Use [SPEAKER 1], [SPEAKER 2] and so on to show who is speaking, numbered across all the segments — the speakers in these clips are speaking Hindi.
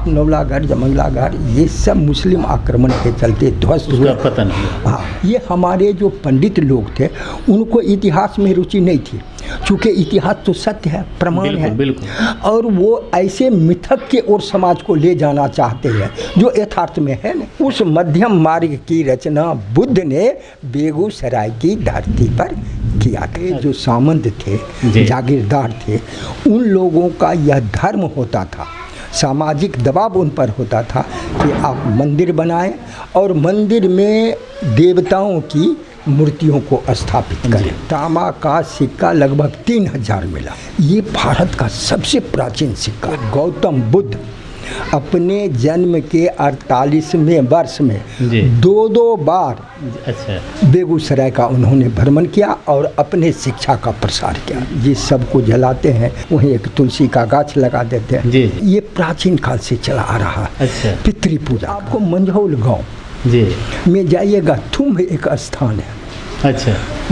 [SPEAKER 1] आप नौलागढ़, जमंगलागढ़, ये सब मुस्लिम आक्रमण के चलते ध्वस्त हुए।
[SPEAKER 2] पता नहीं।
[SPEAKER 1] हाँ, ये हमारे जो पंडित लोग थे उनको इतिहास में रुचि नहीं थी, चूँकि इतिहास तो सत्य है, प्रमाण है।
[SPEAKER 2] बिल्कुल।
[SPEAKER 1] और वो ऐसे मिथक के ओर समाज को ले जाना चाहते हैं जो यथार्थ में है न। उस मध्यम मार्ग की रचना बुद्ध ने बेगूसराय की धरती पर किया था। जो सामंत थे, जागीरदार थे, उन लोगों का यह धर्म होता था, सामाजिक दबाव उन पर होता था कि आप मंदिर बनाएं और मंदिर में देवताओं की मूर्तियों को स्थापित करें। तांबा का सिक्का लगभग 3000 मिला। ये भारत का सबसे प्राचीन सिक्का। गौतम बुद्ध अपने जन्म के 48वें वर्ष में 2 बार बेगूसराय का उन्होंने भ्रमण किया और अपने शिक्षा का प्रसार किया। जिस सबको जलाते हैं वहीं एक तुलसी का गाछ लगा देते हैं। ये प्राचीन काल से चला आ रहा है। पितृ पूजा। आपको मंझौल गांव में जाइएगा, थुम एक स्थान है।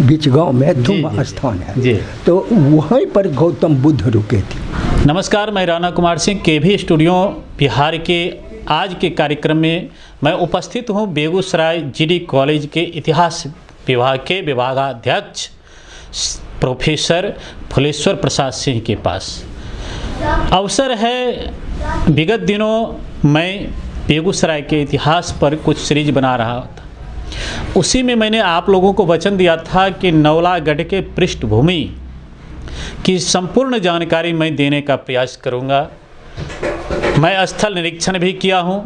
[SPEAKER 1] बीच गांव में थुम स्थान है। तो वहीं पर गौतम बुद्ध रुके थे।
[SPEAKER 2] नमस्कार, मैं राणा कुमार सिंह, केभी स्टूडियो बिहार के आज के कार्यक्रम में मैं उपस्थित हूं बेगूसराय जीडी कॉलेज के इतिहास विभाग के विभागाध्यक्ष प्रोफेसर फुलेश्वर प्रसाद सिंह के पास। अवसर है, विगत दिनों मैं बेगूसराय के इतिहास पर कुछ सीरीज बना रहा था। उसी में मैंने आप लोगों को वचन दिया था कि नौलागढ़ के पृष्ठभूमि की संपूर्ण जानकारी मैं देने का प्रयास करूंगा। मैं स्थल निरीक्षण भी किया हूं।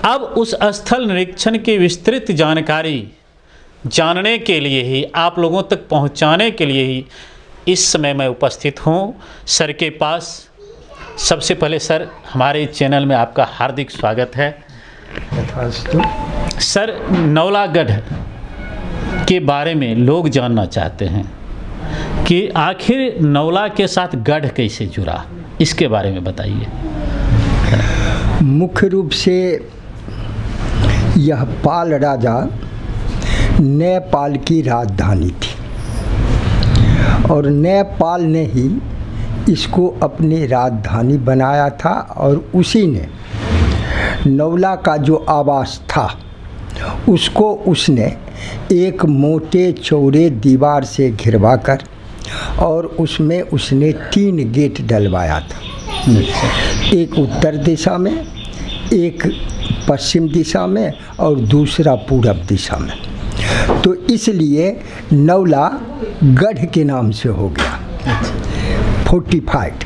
[SPEAKER 2] अब उस स्थल निरीक्षण की विस्तृत जानकारी जानने के लिए ही, आप लोगों तक पहुंचाने के लिए ही इस समय मैं उपस्थित हूं सर के पास। सबसे पहले सर, हमारे चैनल में आपका हार्दिक स्वागत है। सर, नौलागढ़ के बारे में लोग जानना चाहते हैं कि आखिर नौला के साथ गढ़ कैसे जुड़ा, इसके बारे में बताइए।
[SPEAKER 1] मुख्य रूप से यह पाल राजा नेपाल की राजधानी थी और नेपाल ने ही इसको अपनी राजधानी बनाया था और उसी ने नौला का जो आवास था उसको उसने एक मोटे चौड़े दीवार से घिरवा कर और उसमें उसने 3 गेट डलवाया था। एक उत्तर दिशा में, एक पश्चिम दिशा में और दूसरा पूरब दिशा में। तो इसलिए नौला गढ़ के नाम से हो गया, फोर्टिफाइड।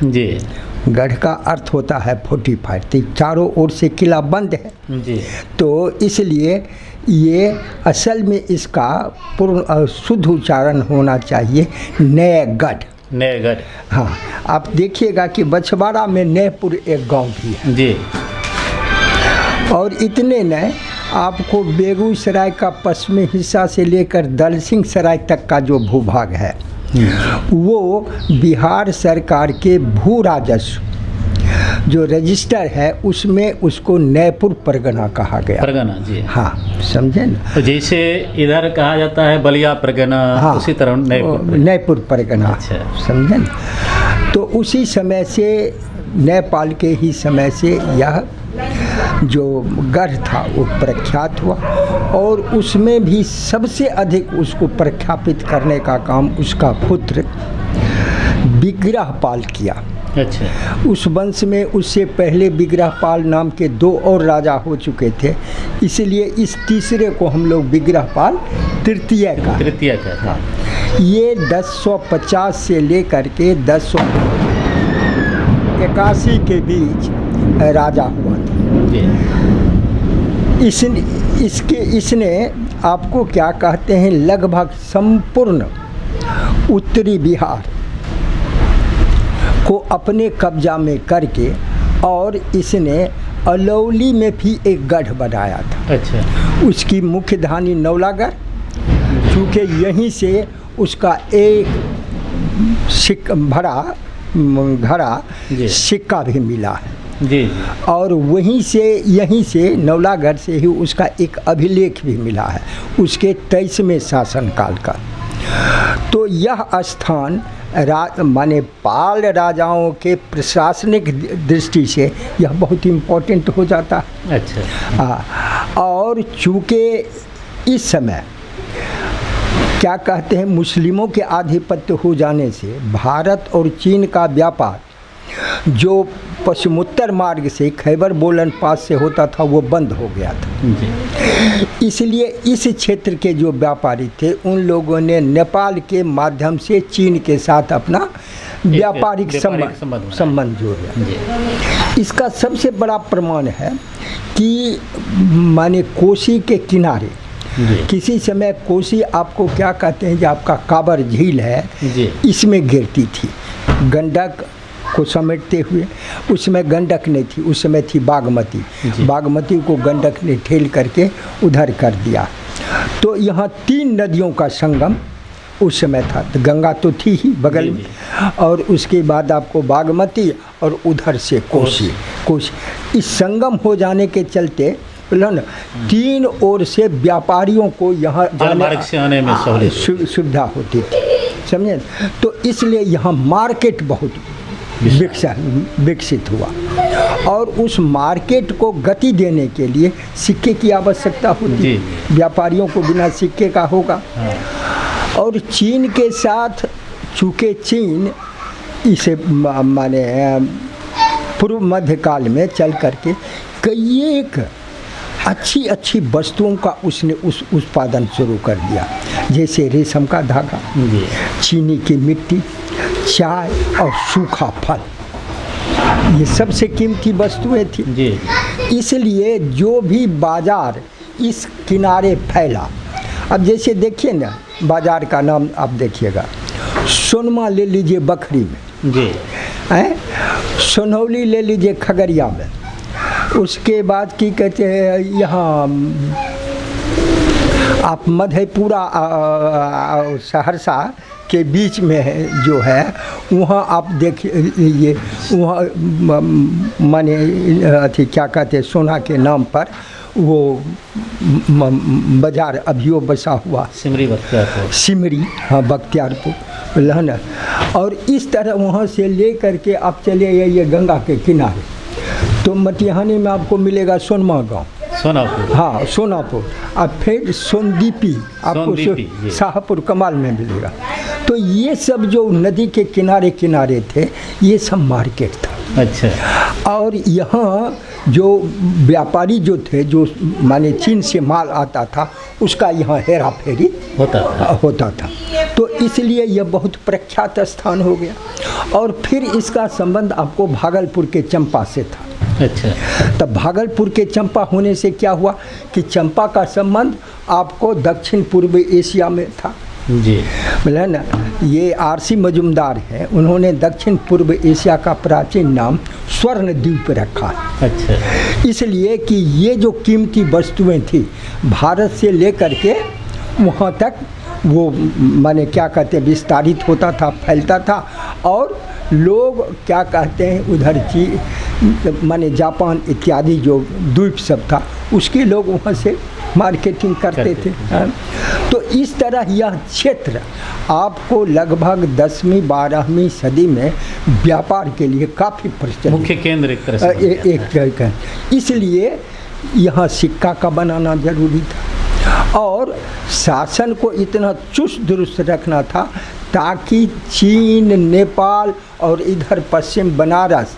[SPEAKER 1] गढ़ का अर्थ होता है फोर्टिफाइड। तो चारों ओर से किला बंद है तो इसलिए ये असल में इसका पूर्ण शुद्ध उच्चारण होना चाहिए नयगढ़।
[SPEAKER 2] नयगढ़।
[SPEAKER 1] हाँ, आप देखिएगा कि बछवाड़ा में नयपुर एक गांव भी है और इतने नए आपको बेगूसराय का पश्चिमी हिस्सा से लेकर दलसिंह सराय तक का जो भूभाग है वो बिहार सरकार के भू राजस्व जो रजिस्टर है उसमें उसको नयपुर परगना कहा गया।
[SPEAKER 2] परगना, जी
[SPEAKER 1] हाँ, समझे ना।
[SPEAKER 2] तो जैसे इधर कहा जाता है बलिया परगना, हाँ, उसी तरह
[SPEAKER 1] नयपुर परगना। समझे ना। तो उसी समय से, नेपाल के ही समय से यह जो गढ़ था वो प्रख्यात हुआ और उसमें भी सबसे अधिक उसको प्रख्यापित करने का काम उसका पुत्र विग्रहपाल किया। उस वंश में उससे पहले विग्रहपाल नाम के 2 और राजा हो चुके थे, इसलिए इस तीसरे को हम लोग विग्रहपाल तृतीय का। ये 1050 से लेकर के 1081 के बीच राजा हुआ था। इसने आपको क्या कहते हैं, लगभग संपूर्ण उत्तरी बिहार को अपने कब्जा में करके और इसने अलौली में भी एक गढ़ बनाया था। उसकी मुख्य धानी नौलागढ़, क्योंकि यहीं से उसका एक घड़ा सिक्का भी मिला है और यहीं से नौलागढ़ से ही उसका एक अभिलेख भी मिला है उसके 23वें शासनकाल का। तो यह स्थान माने पाल राजाओं के प्रशासनिक दृष्टि से यह बहुत इम्पोर्टेंट हो जाता है।
[SPEAKER 2] अच्छा।
[SPEAKER 1] और चूँकि इस समय क्या कहते हैं, मुस्लिमों के आधिपत्य हो जाने से भारत और चीन का व्यापार जो पश्चिमोत्तर मार्ग से खैबर बोलन पास से होता था वो बंद हो गया था
[SPEAKER 2] जी।
[SPEAKER 1] इसलिए इस क्षेत्र के जो व्यापारी थे उन लोगों ने नेपाल के माध्यम से चीन के साथ अपना व्यापारिक संबंध जोड़ा। इसका सबसे बड़ा प्रमाण है कि माने कोसी के किनारे किसी समय कोसी आपको क्या कहते हैं, जो आपका काबर झील है इसमें गिरती थी गंडक को समेटते हुए। उसमें गंडक नहीं थी, उस समय थी बागमती। बागमती को गंडक ने ठेल करके उधर कर दिया। तो यहाँ 3 नदियों का संगम उस समय था। तो गंगा तो थी ही बगल में, और उसके बाद आपको बागमती और उधर से कोसी। इस संगम हो जाने के चलते 3 ओर से व्यापारियों को यहाँ
[SPEAKER 2] मार्ग से आने में
[SPEAKER 1] सुविधा होती थी, समझे। तो इसलिए यहाँ मार्केट बहुत विकसित हुआ, और उस मार्केट को गति देने के लिए सिक्के की आवश्यकता होती है। व्यापारियों को बिना सिक्के का होगा। और चीन के साथ चूँकि चीन इसे माने पूर्व मध्य काल में चल करके कई एक अच्छी वस्तुओं का उसने उत्पादन शुरू कर दिया, जैसे रेशम का धागा, चीनी की मिट्टी, चाय और सूखा फल। ये सबसे कीमती वस्तुएं थी। इसलिए जो भी बाजार इस किनारे फैला, अब जैसे देखिए ना, बाजार का नाम आप देखिएगा, सोनमा ले लीजिए बखरी में, सोनौली ले लीजिए खगड़िया में, उसके बाद की कहते हैं यहाँ आप मधेपुरा सहरसा के बीच में जो है वहाँ आप देखिए, वहाँ माने अथी क्या कहते हैं, सोना के नाम पर वो बाजार अभियो बसा हुआ, सिमरी, हाँ बख्तियारपुर लहना। और इस तरह वहाँ से ले करके आप चले जाइए गंगा के किनारे, तो मटिहानी में आपको मिलेगा सोनमा गांव,
[SPEAKER 2] सोनापुर,
[SPEAKER 1] हाँ सोनापुर, और फिर सोनदीपी आपको शाहपुर कमाल में मिलेगा। तो ये सब जो नदी के किनारे थे ये सब मार्केट था।
[SPEAKER 2] अच्छा।
[SPEAKER 1] और यहाँ जो व्यापारी जो थे, जो माने चीन से माल आता था, उसका यहाँ हेरा फेरी होता था। तो इसलिए यह बहुत प्रख्यात स्थान हो गया। और फिर इसका संबंध आपको भागलपुर के चंपा से था।
[SPEAKER 2] अच्छा।
[SPEAKER 1] तब भागलपुर के चंपा होने से क्या हुआ कि चंपा का संबंध आपको दक्षिण पूर्व एशिया में था
[SPEAKER 2] जी,
[SPEAKER 1] बोले ना। ये आरसी मजुमदार हैं, उन्होंने दक्षिण पूर्व एशिया का प्राचीन नाम स्वर्ण द्वीप रखा।
[SPEAKER 2] अच्छा।
[SPEAKER 1] इसलिए कि ये जो कीमती वस्तुएं थी भारत से लेकर के वहाँ तक वो माने क्या कहते हैं विस्तारित होता था, फैलता था। और लोग क्या कहते हैं उधर माने जापान इत्यादि जो द्वीप सब था उसके लोग वहाँ से मार्केटिंग करते थे। तो इस तरह यह क्षेत्र आपको लगभग 10वीं 12वीं सदी में व्यापार के लिए काफ़ी प्रचलित,
[SPEAKER 2] मुख्य केंद्र एक तरह से
[SPEAKER 1] एक इसलिए यहाँ सिक्का का बनाना जरूरी था। और शासन को इतना चुस्त दुरुस्त रखना था ताकि चीन, नेपाल और इधर पश्चिम बनारस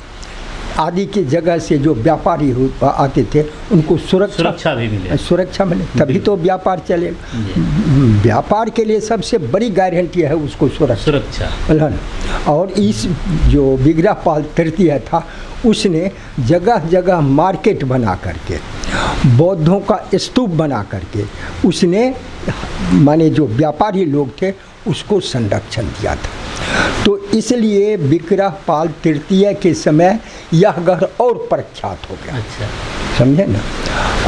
[SPEAKER 1] आदि की जगह से जो व्यापारी आते थे उनको सुरक्षा भी मिले, सुरक्षा मिले, तभी तो व्यापार चलेगा। व्यापार के लिए सबसे बड़ी गारंटी है उसको सुरक्षा। और इस जो विग्रहपाल तृतीय था उसने जगह जगह मार्केट बना करके, बौद्धों का स्तूप बना करके उसने माने जो व्यापारी लोग थे उसको संरक्षण दिया था। तो इसलिए विग्रहपाल तृतीय के समय यह गढ़ और प्रख्यात हो गया।
[SPEAKER 2] अच्छा।
[SPEAKER 1] समझे ना।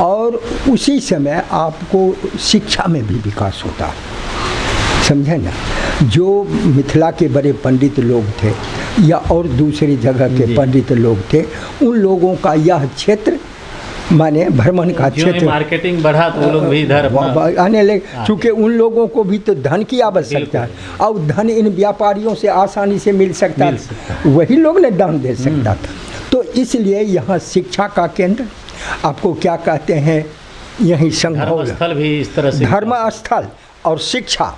[SPEAKER 1] और उसी समय आपको शिक्षा में भी विकास होता है, समझे ना। जो मिथिला के बड़े पंडित लोग थे या और दूसरी जगह के पंडित लोग थे, उन लोगों का यह क्षेत्र माने भ्रमण का
[SPEAKER 2] जो ही
[SPEAKER 1] क्षेत्र
[SPEAKER 2] मार्केटिंग बढ़ा तो वो लोग भी इधर अपना
[SPEAKER 1] आने लगे, चूँकि उन लोगों को भी तो धन की आवश्यकता है और धन इन व्यापारियों से आसानी से मिल सकता है, वही लोग ने दान दे सकता था। तो इसलिए यहाँ शिक्षा का केंद्र, आपको क्या कहते हैं, यही संघोल
[SPEAKER 2] स्थल भी इस तरह से
[SPEAKER 1] धर्म स्थल और शिक्षा।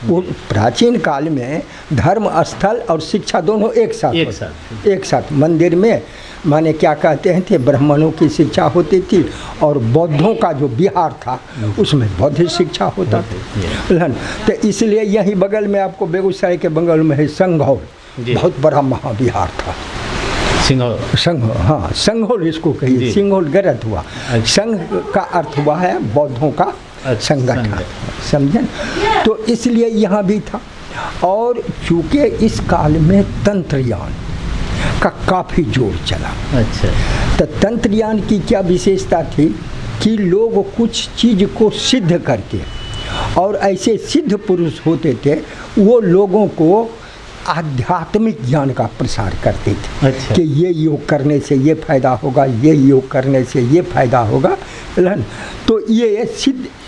[SPEAKER 1] वो प्राचीन काल में धर्म स्थल और शिक्षा दोनों एक साथ मंदिर में माने क्या कहते हैं थे, ब्राह्मणों की शिक्षा होती थी और बौद्धों का जो विहार था उसमें बौद्ध शिक्षा होता था। तो इसलिए यही बगल में आपको बेगूसराय के बगल में है संघौल, बहुत बड़ा महाविहार था। संघ हाँ संघोल इसको कहिए, सिंघोल गलत हुआ। संघ का अर्थ हुआ है बौद्धों का संगठन, समझे। तो इसलिए यहाँ भी था। और चूँकि इस काल में तंत्रयान का काफ़ी जोर चला।
[SPEAKER 2] अच्छा,
[SPEAKER 1] तो तंत्रयान की क्या विशेषता थी कि लोग कुछ चीज़ को सिद्ध करके, और ऐसे सिद्ध पुरुष होते थे वो लोगों को आध्यात्मिक ज्ञान का प्रसार करते थे।
[SPEAKER 2] अच्छा।
[SPEAKER 1] कि ये योग करने से ये फायदा होगा, ये योग करने से ये फायदा होगा। तो ये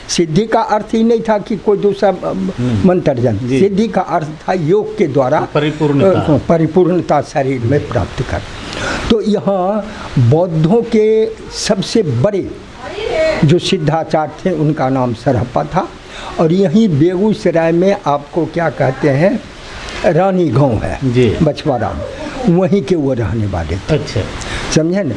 [SPEAKER 1] सिद्धि का अर्थ ही नहीं था कि कोई दूसरा मंत्र जन, सिद्धि का अर्थ था योग के द्वारा परिपूर्णता शरीर में प्राप्त कर। तो यहाँ बौद्धों के सबसे बड़े जो सिद्धाचार्य थे उनका नाम सरहप्पा था। और यहीं बेगूसराय में आपको क्या कहते हैं, रानी गांव है बछवाड़ा, वहीं के वो रहने वाले थे। अच्छा, समझे न।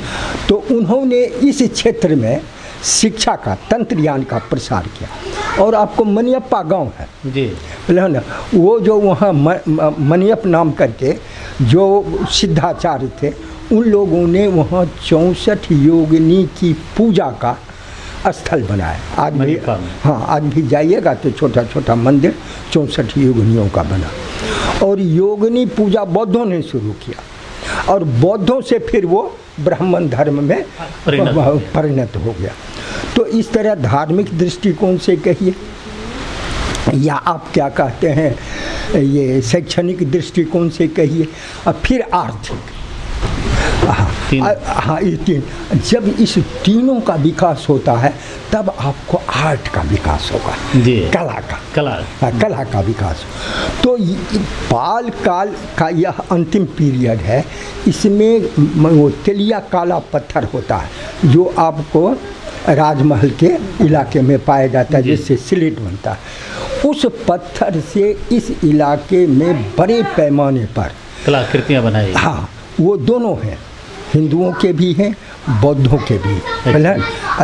[SPEAKER 1] तो उन्होंने इस क्षेत्र में शिक्षा का, तंत्रयान का प्रसार किया। और आपको मनियप्पा गांव है जी, ना, वो जो वहाँ मनियप नाम करके जो सिद्धाचार्य थे, उन लोगों ने वहाँ 64 योगिनी की पूजा का स्थल बनाया। आज भी, हाँ आज भी जाइएगा तो छोटा छोटा मंदिर 64 योगिनियों का बना। और योगिनी पूजा बौद्धों ने शुरू किया और बौद्धों से फिर वो ब्राह्मण धर्म में परिणत हो गया। तो इस तरह धार्मिक दृष्टिकोण से कहिए या आप क्या कहते हैं, ये शैक्षणिक दृष्टिकोण से कहिए, और फिर आर्थिक। हाँ ये तीन, जब इस तीनों का विकास होता है तब आपको आर्ट का विकास होगा, कला का विकास। तो पाल काल का यह अंतिम पीरियड है। इसमें वो तेलिया काला पत्थर होता है जो आपको राजमहल के इलाके में पाया जाता है, जिससे स्लेट बनता है। उस पत्थर से इस इलाके में बड़े पैमाने पर
[SPEAKER 2] कलाकृतियाँ बनाई।
[SPEAKER 1] हाँ, वो दोनों हैं, हिंदुओं के भी हैं, बौद्धों के भी।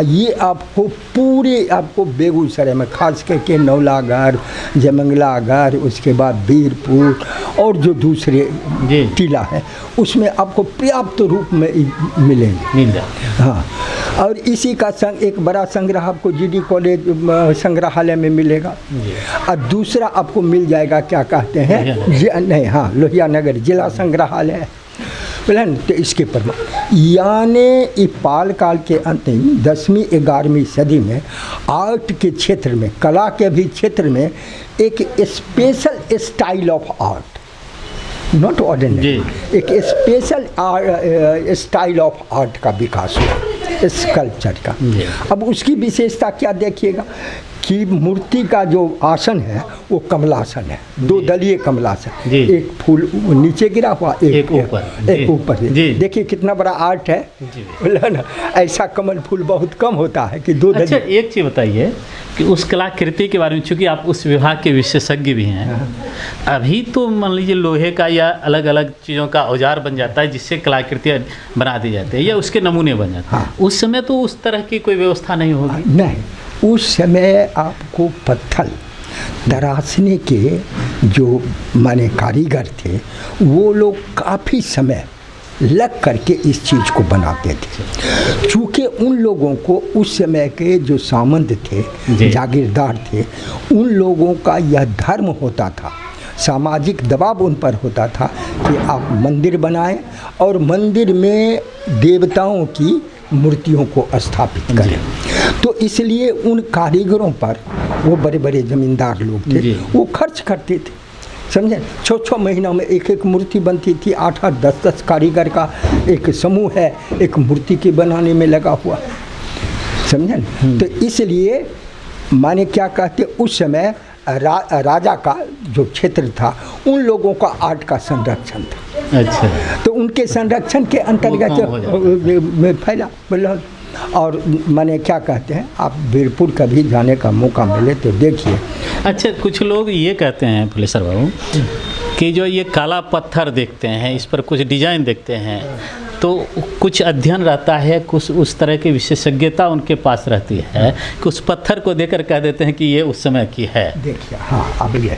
[SPEAKER 1] ये आपको पूरे आपको बेगूसराय में खास करके नौलागढ़, जयमंगलागढ़, उसके बाद वीरपुर और जो दूसरे टीला है उसमें आपको पर्याप्त रूप में मिलेंगे। हाँ, और इसी का एक बड़ा संग्रह आपको जीडी कॉलेज संग्रहालय में मिलेगा। और दूसरा आपको मिल जाएगा क्या कहते हैं, नहीं हाँ लोहिया नगर जिला संग्रहालय है। तो इसके पर यानी पाल काल के अंतिम 10वीं 11वीं सदी में आर्ट के क्षेत्र में, कला के भी क्षेत्र में एक special style of art, not ordinary, एक स्पेशल स्टाइल ऑफ आर्ट का विकास हुआ, स्कल्पचर का। अब उसकी विशेषता क्या देखिएगा कि मूर्ति का जो आसन है वो कमलासन है, 2 दलीय कमलासन, एक फूल नीचे गिरा हुआ, एक ऊपर। देखिए कितना बड़ा आर्ट है ना। ऐसा कमल फूल बहुत कम होता है कि 2 दलीय।
[SPEAKER 2] अच्छा, एक चीज़ बताइए कि उस कलाकृति के बारे में, चूँकि आप उस विभाग के विशेषज्ञ भी हैं, अभी तो मान लीजिए लोहे का या अलग अलग चीज़ों का औजार बन जाता है जिससे कलाकृतियाँ बना दी जाती है या उसके नमूने बन जाते हैं। उस समय तो उस तरह की कोई व्यवस्था नहीं होगी।
[SPEAKER 1] नहीं, उस समय आपको पत्थर तराशने के जो माने कारीगर थे वो लोग काफ़ी समय लग करके इस चीज़ को बनाते थे। चूँकि उन लोगों को उस समय के जो सामंत थे, जागीरदार थे, उन लोगों का यह धर्म होता था, सामाजिक दबाव उन पर होता था कि आप मंदिर बनाएं और मंदिर में देवताओं की मूर्तियों को स्थापित करें। तो इसलिए उन कारीगरों पर, वो बड़े बड़े जमींदार लोग थे, वो खर्च करते थे, समझे। 6 महीनों में एक मूर्ति बनती थी। 8-10 कारीगर का एक समूह है एक मूर्ति के बनाने में लगा हुआ। समझे न? तो इसलिए माने क्या कहते, उस समय राजा का जो क्षेत्र था उन लोगों का आर्ट का संरक्षण था।
[SPEAKER 2] अच्छा,
[SPEAKER 1] तो उनके संरक्षण के अंतर्गत में फैला बोला। और माने क्या कहते हैं, आप वीरपुर कभी जाने का मौका मिले तो देखिए।
[SPEAKER 2] अच्छा, कुछ लोग ये कहते हैं फुलेसर बाबू कि जो ये काला पत्थर देखते हैं, इस पर कुछ डिजाइन देखते हैं, तो कुछ अध्ययन रहता है, कुछ उस तरह की विशेषज्ञता उनके पास रहती है कि उस पत्थर को देखकर कह देते हैं कि ये उस समय की है।
[SPEAKER 1] देखिए, हाँ, अब ये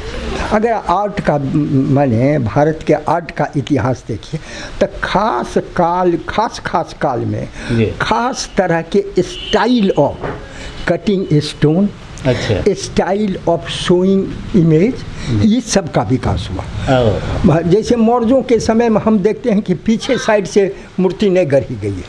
[SPEAKER 1] अगर आर्ट का माने भारत के आर्ट का इतिहास देखिए तो खास काल में खास तरह के स्टाइल ऑफ कटिंग स्टोन,
[SPEAKER 2] अच्छा,
[SPEAKER 1] स्टाइल ऑफ शोइंग इमेज, ये सब का विकास हुआ। जैसे मौर्यों के समय में हम देखते हैं कि पीछे साइड से मूर्ति नहीं गढ़ी गई है,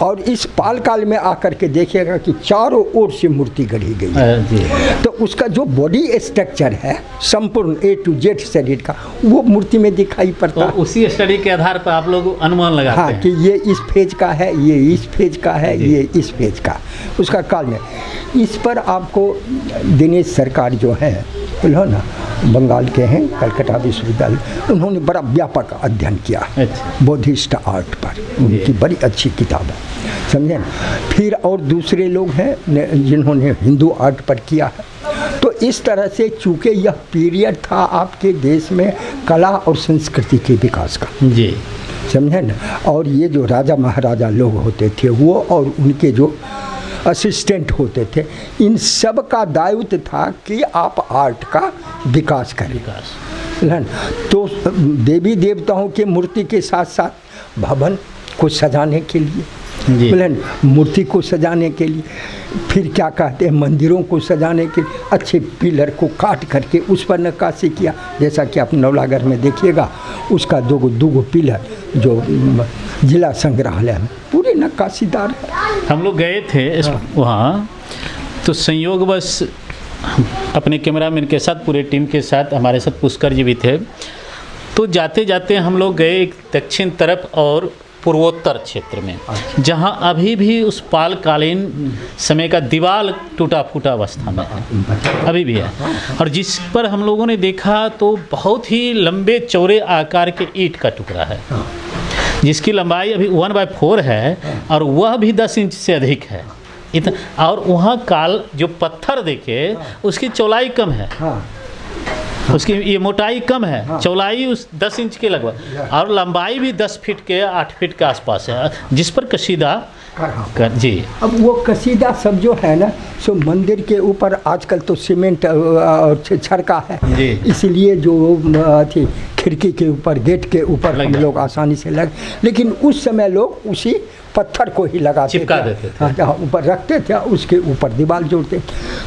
[SPEAKER 1] और इस पाल काल में आकर के देखिएगा कि चारों ओर से मूर्ति गढ़ी गई है। तो उसका जो बॉडी स्ट्रक्चर है संपूर्ण A to Z शरीर का, वो मूर्ति में दिखाई पड़ता है।
[SPEAKER 2] तो उसी स्टडी के आधार पर आप लोग अनुमान लगाते हैं
[SPEAKER 1] कि ये इस फेज का है, ये इस फेज का है, ये इस फेज का, उसका काल में। इस पर आपको दिनेश सरकार जो है बोलो ना, बंगाल के हैं, कलकत्ता विश्वविद्यालय, उन्होंने बड़ा व्यापक अध्ययन किया बौद्धिस्ट आर्ट पर, उनकी बड़ी अच्छी किताब है, समझे ना। फिर और दूसरे लोग हैं जिन्होंने हिंदू आर्ट पर किया है। तो इस तरह से चूँकि यह पीरियड था आपके देश में कला और संस्कृति के विकास का,
[SPEAKER 2] जी,
[SPEAKER 1] समझे ना। और ये जो राजा महाराजा लोग होते थे वो और उनके जो असिस्टेंट होते थे, इन सब का दायित्व था कि आप आर्ट का विकास करें। तो देवी देवताओं के मूर्ति के साथ साथ भवन को सजाने के लिए, मूर्ति को सजाने के लिए, फिर क्या कहते हैं मंदिरों को सजाने के लिए अच्छे पिलर को काट करके उस पर नक्काशी किया। जैसा कि आप नौलागढ़ में देखिएगा, उसका दो पिलर जो जिला संग्रहालय में पूरे नक्काशीदार है।
[SPEAKER 2] हम लोग गए थे वहाँ, तो संयोगवश अपने कैमरामैन के साथ, पूरे टीम के साथ, हमारे साथ पुष्कर जी भी थे। तो जाते जाते हम लोग गए एक दक्षिण तरफ और पूर्वोत्तर क्षेत्र में, जहाँ अभी भी उस पालकालीन समय का दीवार टूटा फूटा अवस्था में है, अभी भी है। और जिस पर हम लोगों ने देखा तो बहुत ही लंबे चौड़े आकार के ईंट का टुकड़ा है, जिसकी लंबाई अभी 1/4 है और वह भी 10 इंच से अधिक है इतना। और वहाँ काल जो पत्थर देखे उसकी चौड़ाई कम है, उसकी ये मोटाई कम है, चौड़ाई उस 10 इंच के लगभग, और लंबाई भी 10 फीट के 8 फीट के आसपास है, जिस पर कशीदा जी।
[SPEAKER 1] अब वो कसीदा सब जो है ना, सो मंदिर के ऊपर आजकल तो सीमेंट और छड़का है, इसलिए जो थी खिड़की के ऊपर, गेट के ऊपर हम लोग आसानी से लग, लेकिन उस समय लोग उसी पत्थर को ही लगाते
[SPEAKER 2] चिपका देते थे,
[SPEAKER 1] जहाँ ऊपर रखते थे उसके ऊपर दीवार जोड़ते।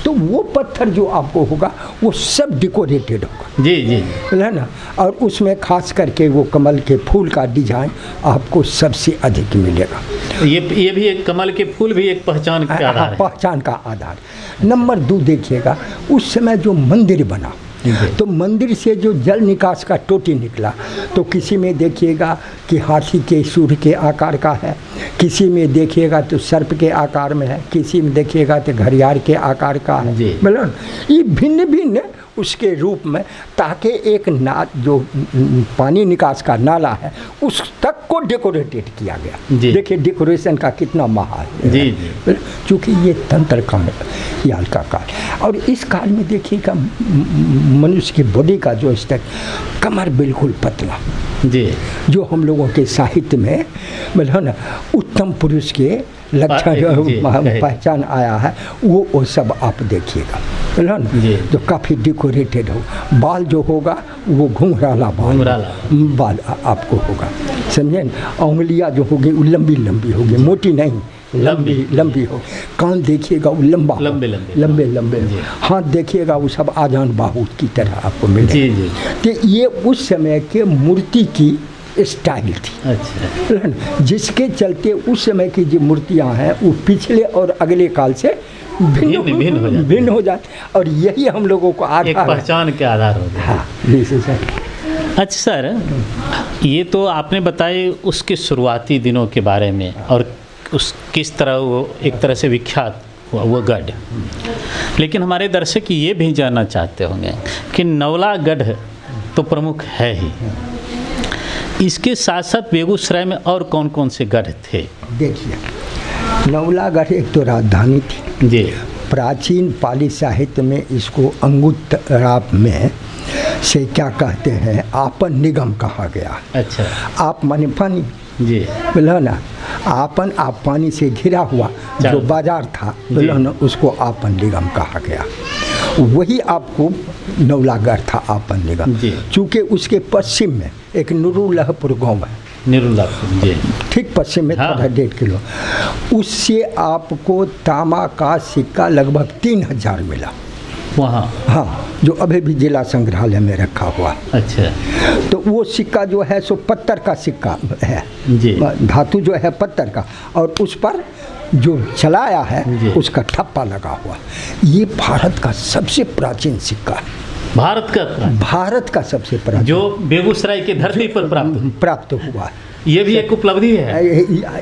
[SPEAKER 1] तो वो पत्थर जो आपको होगा वो सब डेकोरेटेड होगा,
[SPEAKER 2] जी जी,
[SPEAKER 1] है ना। और उसमें खास करके वो कमल के फूल का डिजाइन आपको सबसे अधिक मिलेगा।
[SPEAKER 2] ये भी एक कमल के फूल भी एक पहचान का आधार है,
[SPEAKER 1] पहचान का आधार। नंबर 2 देखिएगा, उस समय जो मंदिर बना, तो मंदिर से जो जल निकास का टोटी निकला, तो किसी में देखिएगा कि हाथी के सूर के आकार का है, किसी में देखिएगा तो सर्प के आकार में है, किसी में देखिएगा तो घड़ियाल के आकार का है, बोलो। ये भिन्न भिन्न उसके रूप में, ताकि एक जो पानी निकास का नाला है उस तक को डेकोरेटेड किया गया। देखिए डेकोरेशन का कितना महान है, चूँकि ये तंत्र काल का काल। और इस काल में देखिएगा मनुष्य की बॉडी का जो स्तर, कमर बिल्कुल पतला,
[SPEAKER 2] जी, जो
[SPEAKER 1] हम लोगों के साहित्य में मतलब ना उत्तम पुरुष के लक्षण पहचान आया है, वो सब आप देखिएगा, बोलो ना, जो काफ़ी डेकोरेटेड हो। बाल जो होगा वो घुंघराला बाल आपको होगा, समझे ना। उंगलियां जो होगी वो लंबी लंबी होगी, मोटी नहीं, लंबी हो। कान देखिएगा वो लंबे, हाथ देखिएगा वो सब आजान बाहु की तरह आपको मिलेगा। तो ये उस समय के मूर्ति की स्टाइल थी, अच्छा, जिसके चलते उस समय की जो मूर्तियाँ हैं वो पिछले और अगले काल से भिन्न हो जाते, और यही हम लोगों को आधार,
[SPEAKER 2] एक पहचान के आधार हो गया।
[SPEAKER 1] हाँ,
[SPEAKER 2] अच्छा सर, ये तो आपने बताए उसके शुरुआती दिनों के बारे में और उस किस तरह वो एक तरह से विख्यात हुआ वो गढ़। लेकिन हमारे दर्शक ये भी जानना चाहते होंगे कि नवलागढ़ तो प्रमुख है ही, इसके साथ साथ बेगूसराय में और कौन कौन से गढ़ थे?
[SPEAKER 1] देखिए, नवलागढ़ एक तो राजधानी थी
[SPEAKER 2] जी।
[SPEAKER 1] प्राचीन पाली साहित्य में इसको अंगुत्तराप में से क्या कहते हैं, आपन निगम कहा गया।
[SPEAKER 2] अच्छा।
[SPEAKER 1] आप माने पानी,
[SPEAKER 2] जी।
[SPEAKER 1] बोलो ना, आपन आप पानी से घिरा हुआ जो बाजार था, बोलो ना, उसको आपन निगम कहा गया। वही आपको नवलागढ़ था आपन निगम। चूँकि उसके पश्चिम में एक नुरुल्लाहपुर गाँव है,
[SPEAKER 2] नुरुल्लाहपुर, जी,
[SPEAKER 1] ठीक पश्चिम में, थोड़ा 1.5 किलो, उससे आपको तांबा का सिक्का लगभग 3000 मिला
[SPEAKER 2] वहाँ।
[SPEAKER 1] हाँ, जो अभी भी जिला संग्रहालय में रखा हुआ।
[SPEAKER 2] अच्छा।
[SPEAKER 1] तो वो सिक्का जो है सो पत्थर का सिक्का है
[SPEAKER 2] जी।
[SPEAKER 1] धातु जो है पत्थर का, और उस पर जो चलाया है उसका ठप्पा लगा हुआ। ये भारत का सबसे प्राचीन सिक्का है। भारत का सबसे प्राचीन,
[SPEAKER 2] जो बेगूसराय की धरती पर
[SPEAKER 1] प्राप्त हुआ है।
[SPEAKER 2] ये भी एक उपलब्धि है।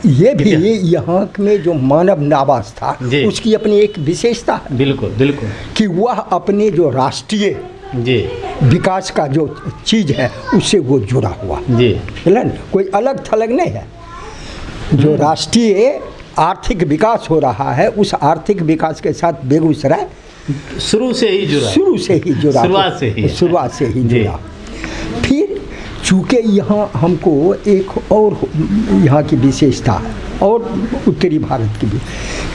[SPEAKER 1] ये भी यहाँ में जो मानव नावास था उसकी अपनी एक विशेषता है।
[SPEAKER 2] बिल्कुल बिल्कुल, कि
[SPEAKER 1] वह अपने जो राष्ट्रीय
[SPEAKER 2] जी
[SPEAKER 1] विकास का जो चीज़ है उससे वो जुड़ा हुआ
[SPEAKER 2] जी,
[SPEAKER 1] कोई अलग थलग नहीं है। जो राष्ट्रीय आर्थिक विकास हो रहा है, उस आर्थिक विकास के साथ बेगूसराय
[SPEAKER 2] शुरू से ही जुड़ा,
[SPEAKER 1] शुरुआत से ही जुड़ा। फिर चूँकि यहाँ हमको एक और यहाँ की विशेषता है, और उत्तरी भारत की भी,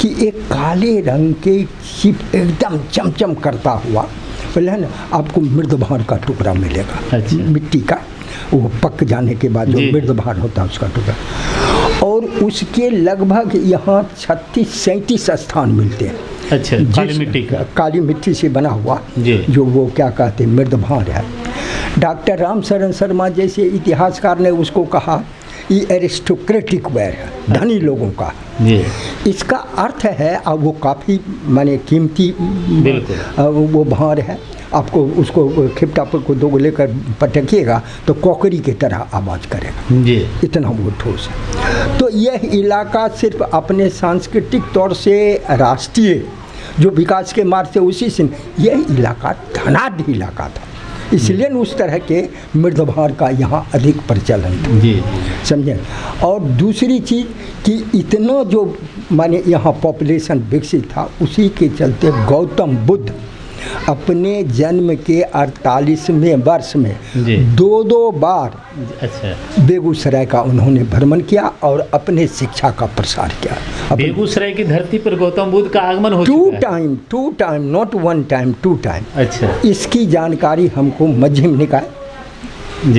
[SPEAKER 1] कि एक काले रंग के चिप एकदम चमचम करता हुआ, बोले ना, आपको मृदभार का टुकड़ा मिलेगा।
[SPEAKER 2] अच्छा।
[SPEAKER 1] मिट्टी का, वो पक जाने के बाद जो मृदभार होता है उसका टुकड़ा, और उसके लगभग यहाँ 36-37 स्थान मिलते हैं।
[SPEAKER 2] अच्छा। काली मिट्टी का,
[SPEAKER 1] काली मिट्टी से बना हुआ जो वो क्या कहते हैं मृदभार है। डॉक्टर राम शरण शर्मा जैसे इतिहासकार ने उसको कहा ये एरिस्टोक्रेटिक वेयर है, धनी लोगों का। इसका अर्थ है, अब वो काफ़ी माने कीमती वो भार है। आपको उसको खिपटा पर को 2 लेकर पटकिएगा तो कॉकरी की तरह आवाज़ करेगा जी, इतना वो ठोस है। तो यह इलाका सिर्फ अपने सांस्कृतिक तौर से राष्ट्रीय जो विकास के मार्ग से उसी से, यह इलाका धनाढ़ इलाका था, इसलिए उस तरह के मृदभार का यहाँ अधिक प्रचलन था जी, समझे। और दूसरी चीज़ कि इतना जो माने यहाँ पॉपुलेशन विकसित था, उसी के चलते गौतम बुद्ध अपने जन्म के 48वें वर्ष में 2 बार बेगूसराय का उन्होंने भ्रमण किया और अपने शिक्षा का प्रसार किया।
[SPEAKER 2] बेगूसराय की धरती पर गौतम बुद्ध का आगमन हो चुका है।
[SPEAKER 1] 2 टाइम, नॉट 1 टाइम, 2 टाइम।
[SPEAKER 2] अच्छा।
[SPEAKER 1] इसकी जानकारी हमको मध्यम निकाय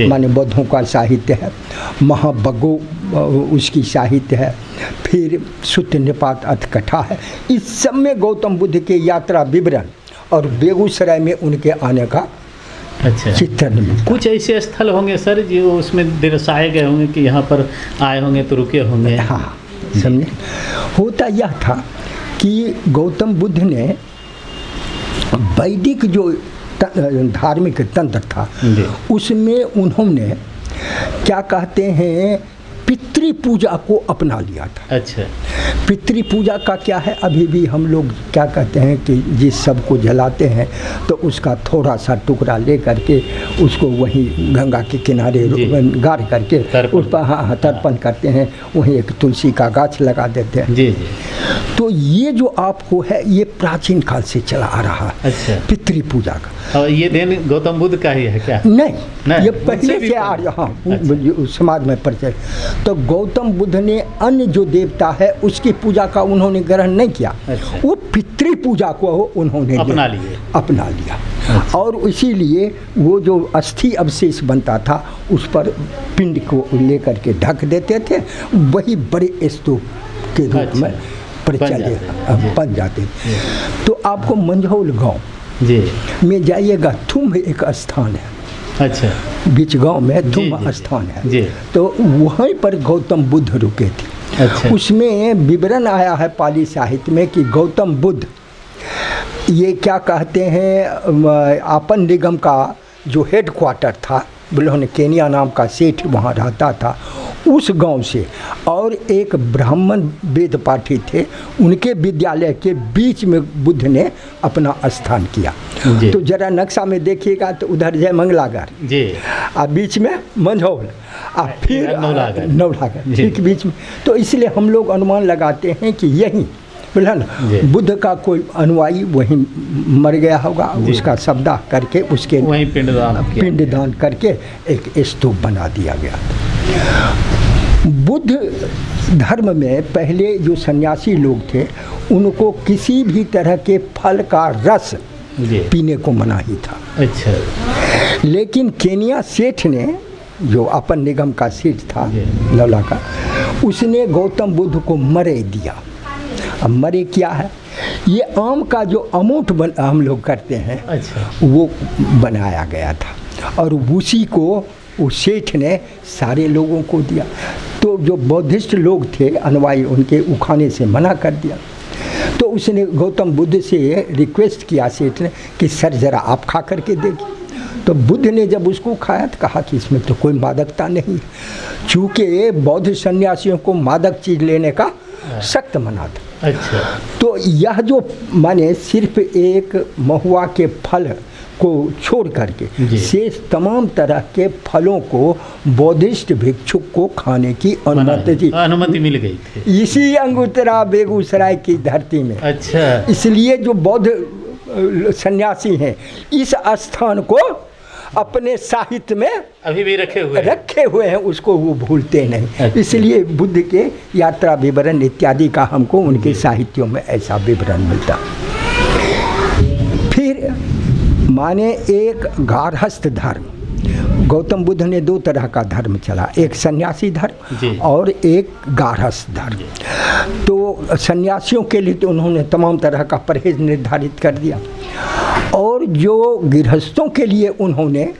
[SPEAKER 1] माने बौद्धों का साहित्य है, महाबग्गो उसकी साहित्य है, फिर सुत्त निपात अर्थकथा है। इस सब में गौतम बुद्ध के यात्रा विवरण और बेगूसराय में उनके आने का चित्रण मिलता।
[SPEAKER 2] कुछ ऐसे स्थल होंगे सर जो उसमें दर्शाए गए होंगे कि यहाँ पर आए होंगे तो रुके होंगे।
[SPEAKER 1] हाँ, समझे। होता यह था कि गौतम बुद्ध ने वैदिक जो धार्मिक तंत्र था उसमें उन्होंने क्या कहते हैं पितृ पूजा को अपना लिया था।
[SPEAKER 2] अच्छा।
[SPEAKER 1] पितृ पूजा का क्या है, अभी भी हम लोग क्या कहते हैं कि जिस सब को जलाते हैं तो उसका थोड़ा सा टुकड़ा ले करके उसको वहीं गंगा के किनारे गाड़ करके उस पर तर्पण करते हैं, वहीं एक तुलसी का गाछ लगा देते हैं जी। तो ये जो आपको है ये प्राचीन काल से चला आ रहा है। अच्छा। पितृ पूजा का।
[SPEAKER 2] और ये दिन गौतम बुद्ध का ही है क्या?
[SPEAKER 1] नहीं, ये पहले से आ रहा। हाँ, समाज में परिचय। तो गौतम बुद्ध ने अन्य जो देवता है उसकी पूजा का उन्होंने ग्रहण नहीं किया। अच्छा। वो पितृ पूजा को उन्होंने अपना लिया। अच्छा। और इसीलिए वो जो अस्थि अवशेष बनता था उस पर पिंड को लेकर के ढक देते थे, वही बड़े स्तूप के रूप में बन जाते। तो आपको मंझौल गांव में जाइएगा, थुम एक स्थान है। अच्छा। बीच गांव में थुम स्थान है जी। तो वहीं पर गौतम बुद्ध रुके थे। अच्छा। उसमें विवरण आया है पाली साहित्य में कि गौतम बुद्ध ये क्या कहते हैं आपन निगम का जो हेड क्वार्टर था बोले केनिया नाम का सेठ वहाँ रहता था, उस गांव से और एक ब्राह्मण वेद पाठी थे, उनके विद्यालय के बीच में बुद्ध ने अपना स्थान किया। तो जरा नक्शा में देखिएगा तो उधर जयमंगलागढ़
[SPEAKER 2] जी,
[SPEAKER 1] बीच में मंझौल, फिर नौलागढ़ ठीक बीच में। तो इसलिए हम लोग अनुमान लगाते हैं कि यही बोला ना बुद्ध का कोई अनुयायी वहीं मर गया होगा, उसका शवदाह करके उसके
[SPEAKER 2] वहीं
[SPEAKER 1] पिंडदान करके एक स्तूप बना दिया गया। बुद्ध धर्म में पहले जो सन्यासी लोग थे उनको किसी भी तरह के फल का रस पीने को मना ही था।
[SPEAKER 2] अच्छा।
[SPEAKER 1] लेकिन केनिया सेठ ने, जो अपन निगम का सेठ था लौला का, उसने गौतम बुद्ध को मरे दिया। अब मरे क्या है, ये आम का जो अमूठ हम लोग करते हैं,
[SPEAKER 2] अच्छा,
[SPEAKER 1] वो बनाया गया था और उसी को उस सेठ ने सारे लोगों को दिया। तो जो बौद्धिस्ट लोग थे अनुयायी, उनके उखाने से मना कर दिया। तो उसने गौतम बुद्ध से रिक्वेस्ट किया सेठ ने कि सर ज़रा आप खा करके देखिए। तो बुद्ध ने जब उसको खाया तो कहा कि इसमें तो कोई मादकता नहीं है, चूँकि बौद्ध सन्यासियों को मादक चीज़ लेने का सख्त मना था।
[SPEAKER 2] अच्छा।
[SPEAKER 1] तो यह जो माने सिर्फ एक महुआ के फल को छोड़ करके शेष तमाम तरह के फलों को बौद्धिस्ट भिक्षुक को खाने की
[SPEAKER 2] अनुमति मिल गई थी
[SPEAKER 1] इसी अंगुत्तरा बेगूसराय की धरती में।
[SPEAKER 2] अच्छा।
[SPEAKER 1] इसलिए जो बौद्ध सन्यासी हैं इस स्थान को अपने साहित्य में
[SPEAKER 2] अभी भी रखे हुए
[SPEAKER 1] हैं, उसको वो भूलते नहीं। अच्छा। इसलिए बुद्ध के यात्रा विवरण इत्यादि का हमको उनके साहित्यों में ऐसा विवरण मिलता। फिर माने एक गार्हस्थ धर्म, गौतम बुद्ध ने दो तरह का धर्म चला, एक सन्यासी धर्म और एक गार्हस्थ धर्म। तो सन्यासियों के लिए तो उन्होंने तमाम तरह का परहेज निर्धारित कर दिया और जो गृहस्थों के लिए उन्होंने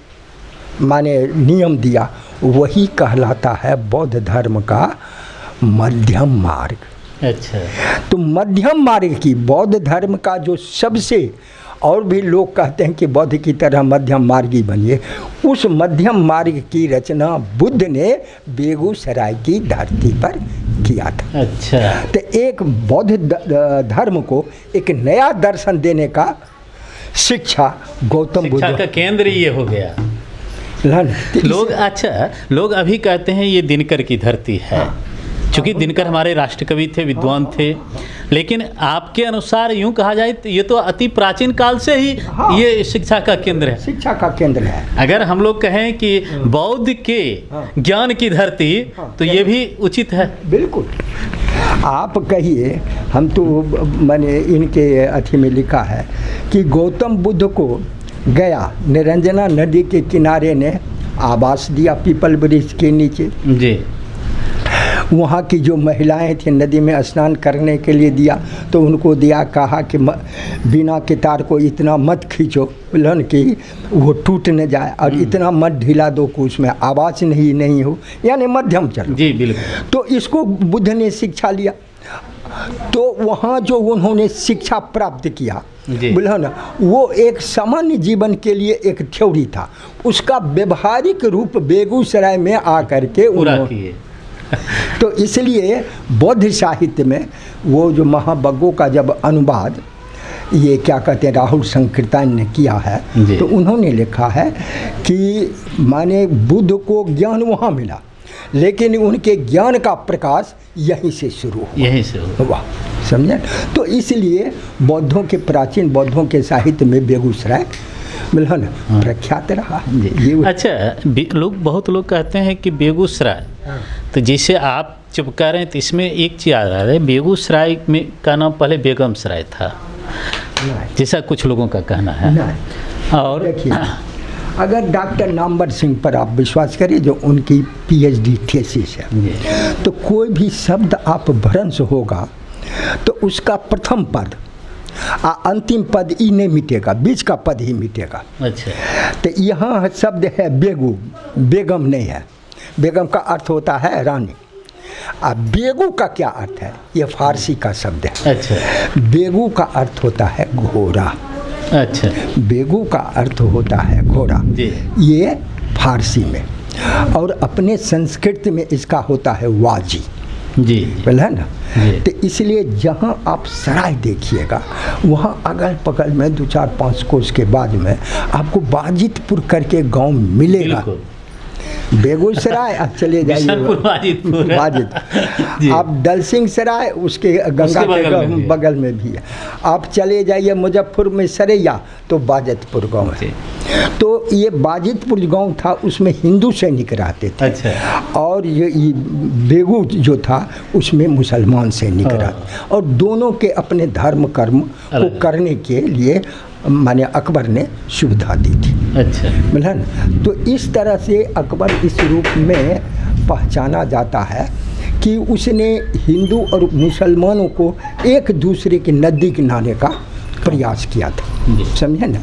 [SPEAKER 1] माने नियम दिया वही कहलाता है बौद्ध धर्म का मध्यम मार्ग।
[SPEAKER 2] अच्छा।
[SPEAKER 1] तो मध्यम मार्ग की बौद्ध धर्म का जो सबसे, और भी लोग कहते हैं कि बौद्ध की तरह मध्यम मार्गी बनिए, उस मध्यम मार्ग की रचना बुद्ध ने बेगूसराय की धरती पर किया था।
[SPEAKER 2] अच्छा।
[SPEAKER 1] तो एक बौद्ध धर्म को एक नया दर्शन देने का शिक्षा गौतम बुद्ध
[SPEAKER 2] का केंद्र ये हो गया। लोग अच्छा लोग अभी कहते हैं ये दिनकर की धरती है, चूँकि दिनकर हमारे राष्ट्रकवि थे, विद्वान थे, लेकिन आपके अनुसार यूं कहा जाए तो ये तो अति प्राचीन काल से ही ये शिक्षा का केंद्र है।
[SPEAKER 1] शिक्षा का केंद्र है।
[SPEAKER 2] अगर हम लोग कहें कि बौद्ध के ज्ञान की धरती तो ये भी उचित है।
[SPEAKER 1] बिल्कुल। आप कहिए, हम तो मैंने इनके अथी में लिखा है कि गौतम बुद्ध को गया निरंजना नदी के किनारे ने आवास दिया पीपल वृक्ष के नीचे
[SPEAKER 2] जी।
[SPEAKER 1] वहाँ की जो महिलाएं थी नदी में स्नान करने के लिए दिया, तो उनको दिया, कहा कि बिना के तार को इतना मत खींचो बोलन कि वो टूट न जाए, और इतना मत ढीला दो कि उसमें आवाज़ नहीं हो, यानी मध्यम चलो।
[SPEAKER 2] जी बिल्कुल।
[SPEAKER 1] तो इसको बुद्ध ने शिक्षा लिया। तो वहाँ जो उन्होंने शिक्षा प्राप्त किया बोला ना, वो एक सामान्य जीवन के लिए एक थ्योरी था, उसका व्यवहारिक रूप बेगूसराय में आकर के
[SPEAKER 2] पूरा किए।
[SPEAKER 1] तो इसलिए बौद्ध साहित्य में वो जो महावग्गों का जब अनुवाद ये क्या कहते हैं राहुल संकीर्तन ने किया है, तो उन्होंने लिखा है कि माने बुद्ध को ज्ञान वहाँ मिला, लेकिन उनके ज्ञान का प्रकाश यहीं से शुरू हुआ। समझे? तो इसलिए बौद्धों के प्राचीन बौद्धों के साहित्य में बेगूसराय मिलन प्रख्यात रहा।
[SPEAKER 2] अच्छा, बहुत लोग कहते हैं कि बेगूसराय, तो जैसे आप जब कह रहे हैं तो इसमें एक चीज़ आ रहा है, बेगूसराय में का नाम पहले बेगमसराय था, जैसा कुछ लोगों का कहना है। और
[SPEAKER 1] देखिए, अगर डॉक्टर नामवर सिंह पर आप विश्वास करिए, जो उनकी PhD थीसिस है, तो कोई भी शब्द आप भ्रंश होगा तो उसका प्रथम पद अंतिम पद ई नहीं मिटेगा, बीच का पद ही मिटेगा।
[SPEAKER 2] अच्छा।
[SPEAKER 1] तो यहाँ शब्द है बेगू, बेगम नहीं है। बेगम का अर्थ होता है रानी। अब बेगू का क्या अर्थ है? ये फारसी का शब्द है।
[SPEAKER 2] अच्छा।
[SPEAKER 1] बेगू का अर्थ होता है घोड़ा।
[SPEAKER 2] अच्छा।
[SPEAKER 1] बेगू का अर्थ होता है घोड़ा।
[SPEAKER 2] जी।
[SPEAKER 1] ये फारसी में, और अपने संस्कृत में इसका होता है वाजी।
[SPEAKER 2] जी
[SPEAKER 1] बोला है ना।
[SPEAKER 2] जी।
[SPEAKER 1] तो इसलिए जहाँ आप सराय देखिएगा वहाँ अगल बगल में 2-4-5 कोस के बाद में आपको बाजितपुर करके गांव मिलेगा।
[SPEAKER 2] बिल्कुल।
[SPEAKER 1] बेगूसराय आप चले जाइए
[SPEAKER 2] बिशनपुर बाजितपुर। जी।
[SPEAKER 1] आप दलसिंह सराय उसके गंगा के बगल में भी है। आप चले जाइए मुजफ्फर में सरैया तो बाजितपुर गांव है। तो ये बाजितपुर गांव था, उसमें हिंदू सैनिक रहते थे।
[SPEAKER 2] अच्छा।
[SPEAKER 1] और ये बेगू जो था उसमें मुसलमान सैनिक रहते, और दोनों के अपने धर्म कर्म को करने के लिए माने अकबर ने सुविधा दी थी।
[SPEAKER 2] अच्छा।
[SPEAKER 1] मिला ना। तो इस तरह से अकबर इस रूप में पहचाना जाता है कि उसने हिंदू और मुसलमानों को एक दूसरे के नज़दीक लाने का प्रयास किया था, समझे ना।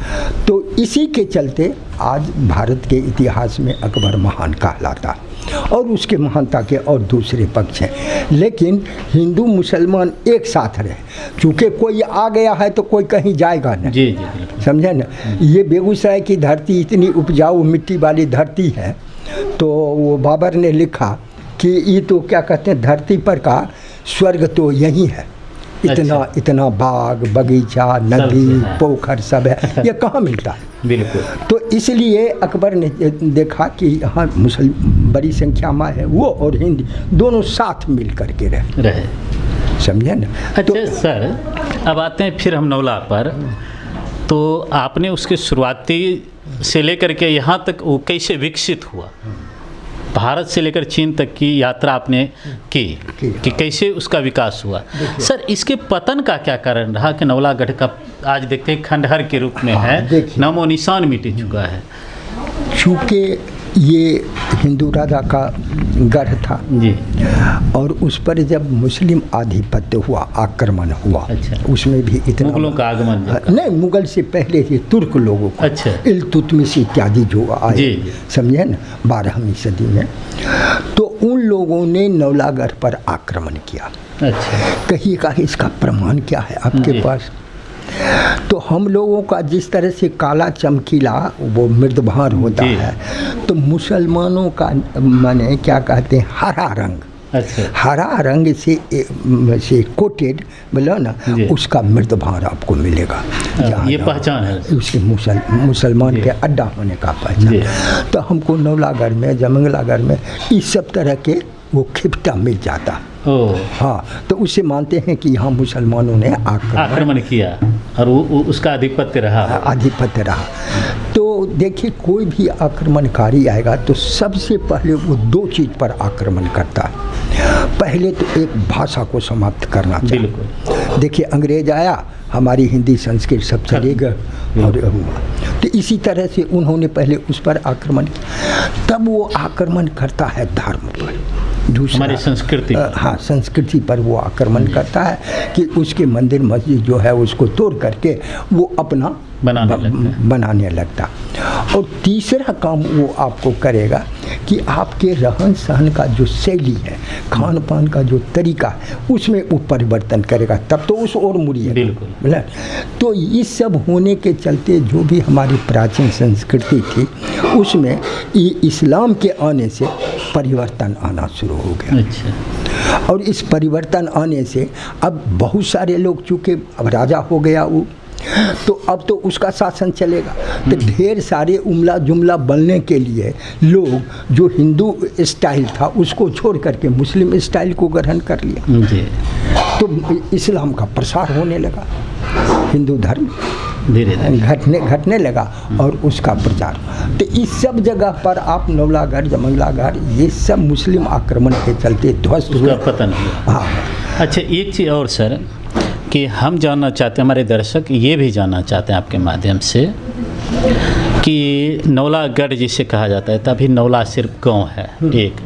[SPEAKER 1] तो इसी के चलते आज भारत के इतिहास में अकबर महान कहलाता है, और उसके महानता के और दूसरे पक्ष हैं, लेकिन हिंदू मुसलमान एक साथ रहे। चूँकि कोई आ गया है तो कोई कहीं जाएगा नहीं।
[SPEAKER 2] जी जी,
[SPEAKER 1] समझे ना। ये बेगूसराय की धरती इतनी उपजाऊ मिट्टी वाली धरती है, तो वो बाबर ने लिखा कि ये तो क्या कहते हैं, धरती पर का स्वर्ग तो यही है। इतना
[SPEAKER 2] अच्छा।
[SPEAKER 1] इतना बाग बगीचा नदी पोखर सब है, ये कहाँ मिलता है।
[SPEAKER 2] बिल्कुल।
[SPEAKER 1] तो इसलिए अकबर ने देखा कि यहाँ बड़ी संख्या में है वो और हिंदी दोनों साथ मिल करके रहे, समझे ना।
[SPEAKER 2] अच्छा तो सर, अब आते हैं फिर हम नौला पर। तो आपने उसके शुरुआती से लेकर के यहाँ तक वो कैसे विकसित हुआ, भारत से लेकर चीन तक की यात्रा आपने की कि कैसे उसका विकास हुआ। सर, इसके पतन का क्या कारण रहा कि नौलागढ़ का आज देखते हैं खंडहर के रूप में है, नामो निशान मिट चुका है।
[SPEAKER 1] चूँकि ये हिंदू राजा का गढ़ था
[SPEAKER 2] जी,
[SPEAKER 1] और उस पर जब मुस्लिम आधिपत्य हुआ, आक्रमण हुआ।
[SPEAKER 2] अच्छा।
[SPEAKER 1] उसमें भी इतना
[SPEAKER 2] मुगलों का आगमन
[SPEAKER 1] नहीं, मुगल से पहले ही तुर्क लोगों को,
[SPEAKER 2] अच्छा,
[SPEAKER 1] इल्तुतमिश इत्यादि जो आए,
[SPEAKER 2] जी।
[SPEAKER 1] समझे ना, 12वीं सदी में, तो उन लोगों ने नौलागढ़ पर आक्रमण किया।
[SPEAKER 2] अच्छा।
[SPEAKER 1] कहिएगा इसका प्रमाण क्या है आपके पास? तो हम लोगों का जिस तरह से काला चमकीला वो मृदभार होता है, तो मुसलमानों का माने क्या कहते हैं, हरा रंग।
[SPEAKER 2] अच्छा।
[SPEAKER 1] हरा रंग से कोटेड बोलो ना, उसका मृदभार आपको मिलेगा।
[SPEAKER 2] ये पहचान है
[SPEAKER 1] उसके मुसलमान के अड्डा होने का पहचान। तो हमको नौलागढ़ में, जमंगलागढ़ में इस सब तरह के वो खिपटा मिल जाता। हाँ, तो उसे मानते हैं कि यहाँ मुसलमानों ने
[SPEAKER 2] आक्रमण किया और वो उसका आधिपत्य रहा।
[SPEAKER 1] तो देखिए, कोई भी आक्रमणकारी आएगा तो सबसे पहले वो 2 चीज़ पर आक्रमण करता है। पहले तो एक भाषा को समाप्त करना चाहिए।
[SPEAKER 2] बिल्कुल।
[SPEAKER 1] देखिए, अंग्रेज आया, हमारी हिंदी संस्कृत सब चले गए, और तो इसी तरह से उन्होंने पहले उस पर आक्रमण किया। तब वो आक्रमण करता है धर्म पर,
[SPEAKER 2] हमारी संस्कृति,
[SPEAKER 1] हाँ, संस्कृति पर वो आक्रमण करता है कि उसके मंदिर मस्जिद जो है उसको तोड़ करके वो अपना बनाने लगता। और तीसरा काम वो आपको करेगा कि आपके रहन सहन का जो शैली है, खान पान का जो तरीका है, उसमें वो परिवर्तन करेगा, तब तो उस ओर मुड़िए।
[SPEAKER 2] बिल्कुल।
[SPEAKER 1] तो ये सब होने के चलते जो भी हमारी प्राचीन संस्कृति थी उसमें इस्लाम के आने से परिवर्तन आना शुरू हो गया।
[SPEAKER 2] अच्छा।
[SPEAKER 1] और इस परिवर्तन आने से अब बहुत सारे लोग, चूँकि अब राजा हो गया वो, तो अब तो उसका शासन चलेगा, तो ढेर सारे उमला जुमला बनने के लिए लोग जो हिंदू स्टाइल था उसको छोड़ करके मुस्लिम स्टाइल को ग्रहण कर लिया जी। तो इस्लाम का प्रसार होने लगा, हिंदू धर्म धीरे धीरे घटने लगा और उसका प्रचार। तो इस सब जगह पर आप नौलागढ़, जमंगलागढ़, ये सब मुस्लिम आक्रमण के चलते ध्वस्त हुआ,
[SPEAKER 2] पतन हुआ।
[SPEAKER 1] हाँ।
[SPEAKER 2] अच्छा, एक चीज़ और सर कि हम जानना चाहते हैं, हमारे दर्शक ये भी जानना चाहते हैं आपके माध्यम से कि नौलागढ़ जिसे कहा जाता है, तभी नौला सिर्फ गांव है एक,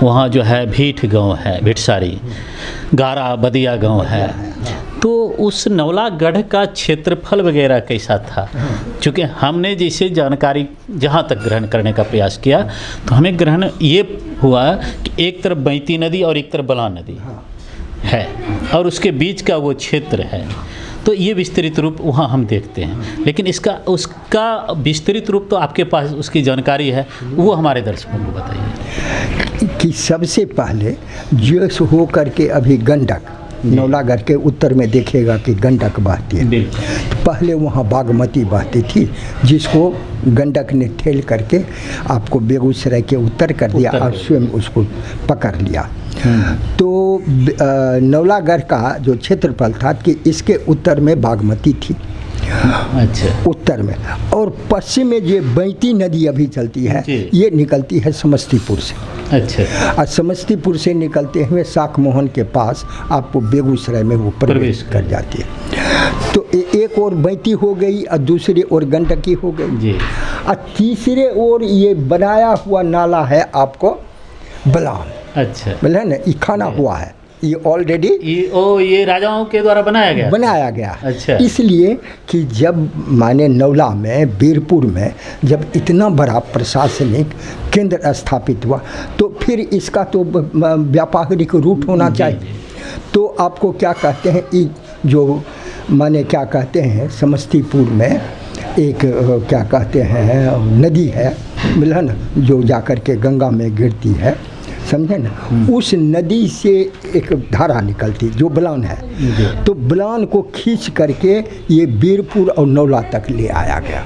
[SPEAKER 2] वहाँ जो है भीठ गांव है, भिटसारी, गारा बदिया गांव है। तो उस नौलागढ़ का क्षेत्रफल वगैरह कैसा था? क्योंकि हमने जैसे जानकारी जहाँ तक ग्रहण करने का प्रयास किया तो हमें ग्रहण ये हुआ कि एक तरफ बैती नदी और एक तरफ बलान नदी है और उसके बीच का वो क्षेत्र है, तो ये विस्तृत रूप वहाँ हम देखते हैं। लेकिन उसका विस्तृत रूप तो आपके पास उसकी जानकारी है, वो हमारे दर्शकों को बताइए।
[SPEAKER 1] कि सबसे पहले जो हो करके अभी गंडक नौलागढ़ के उत्तर में देखेगा कि गंडक बहती है। तो पहले वहाँ बागमती बहती थी, जिसको गंडक ने ठेल करके आपको बेगूसराय के उत्तर कर दिया और स्वयं उसको पकड़ लिया। तो नौलागढ़ का जो क्षेत्रफल था कि इसके उत्तर में बागमती थी,
[SPEAKER 2] अच्छा,
[SPEAKER 1] उत्तर में, और पश्चिम में जो बैती नदी अभी चलती है ये निकलती है समस्तीपुर से।
[SPEAKER 2] अच्छा,
[SPEAKER 1] और समस्तीपुर से निकलते हुए साख मोहन के पास आपको बेगूसराय में वो प्रवेश कर जाती है। तो एक और बैती हो गई और दूसरी ओर गंडकी हो गई
[SPEAKER 2] जी।
[SPEAKER 1] और तीसरे ओर ये बनाया हुआ नाला है आपको बलान।
[SPEAKER 2] अच्छा,
[SPEAKER 1] बोले ना ये खाना हुआ है, ये ऑलरेडी
[SPEAKER 2] ये राजाओं के द्वारा बनाया गया।
[SPEAKER 1] अच्छा, इसलिए कि जब माने नौला में वीरपुर में जब इतना बड़ा प्रशासनिक केंद्र स्थापित हुआ तो फिर इसका तो व्यापारिक रूट होना चाहिए। तो आपको क्या कहते हैं, ये जो माने क्या कहते हैं समस्तीपुर में एक क्या कहते हैं नदी है, मिला ना, जो जाकर के गंगा में गिरती है, समझे ना, उस नदी से एक धारा निकलती जो बलान है। तो बलान को खींच करके ये वीरपुर और नौला तक ले आया गया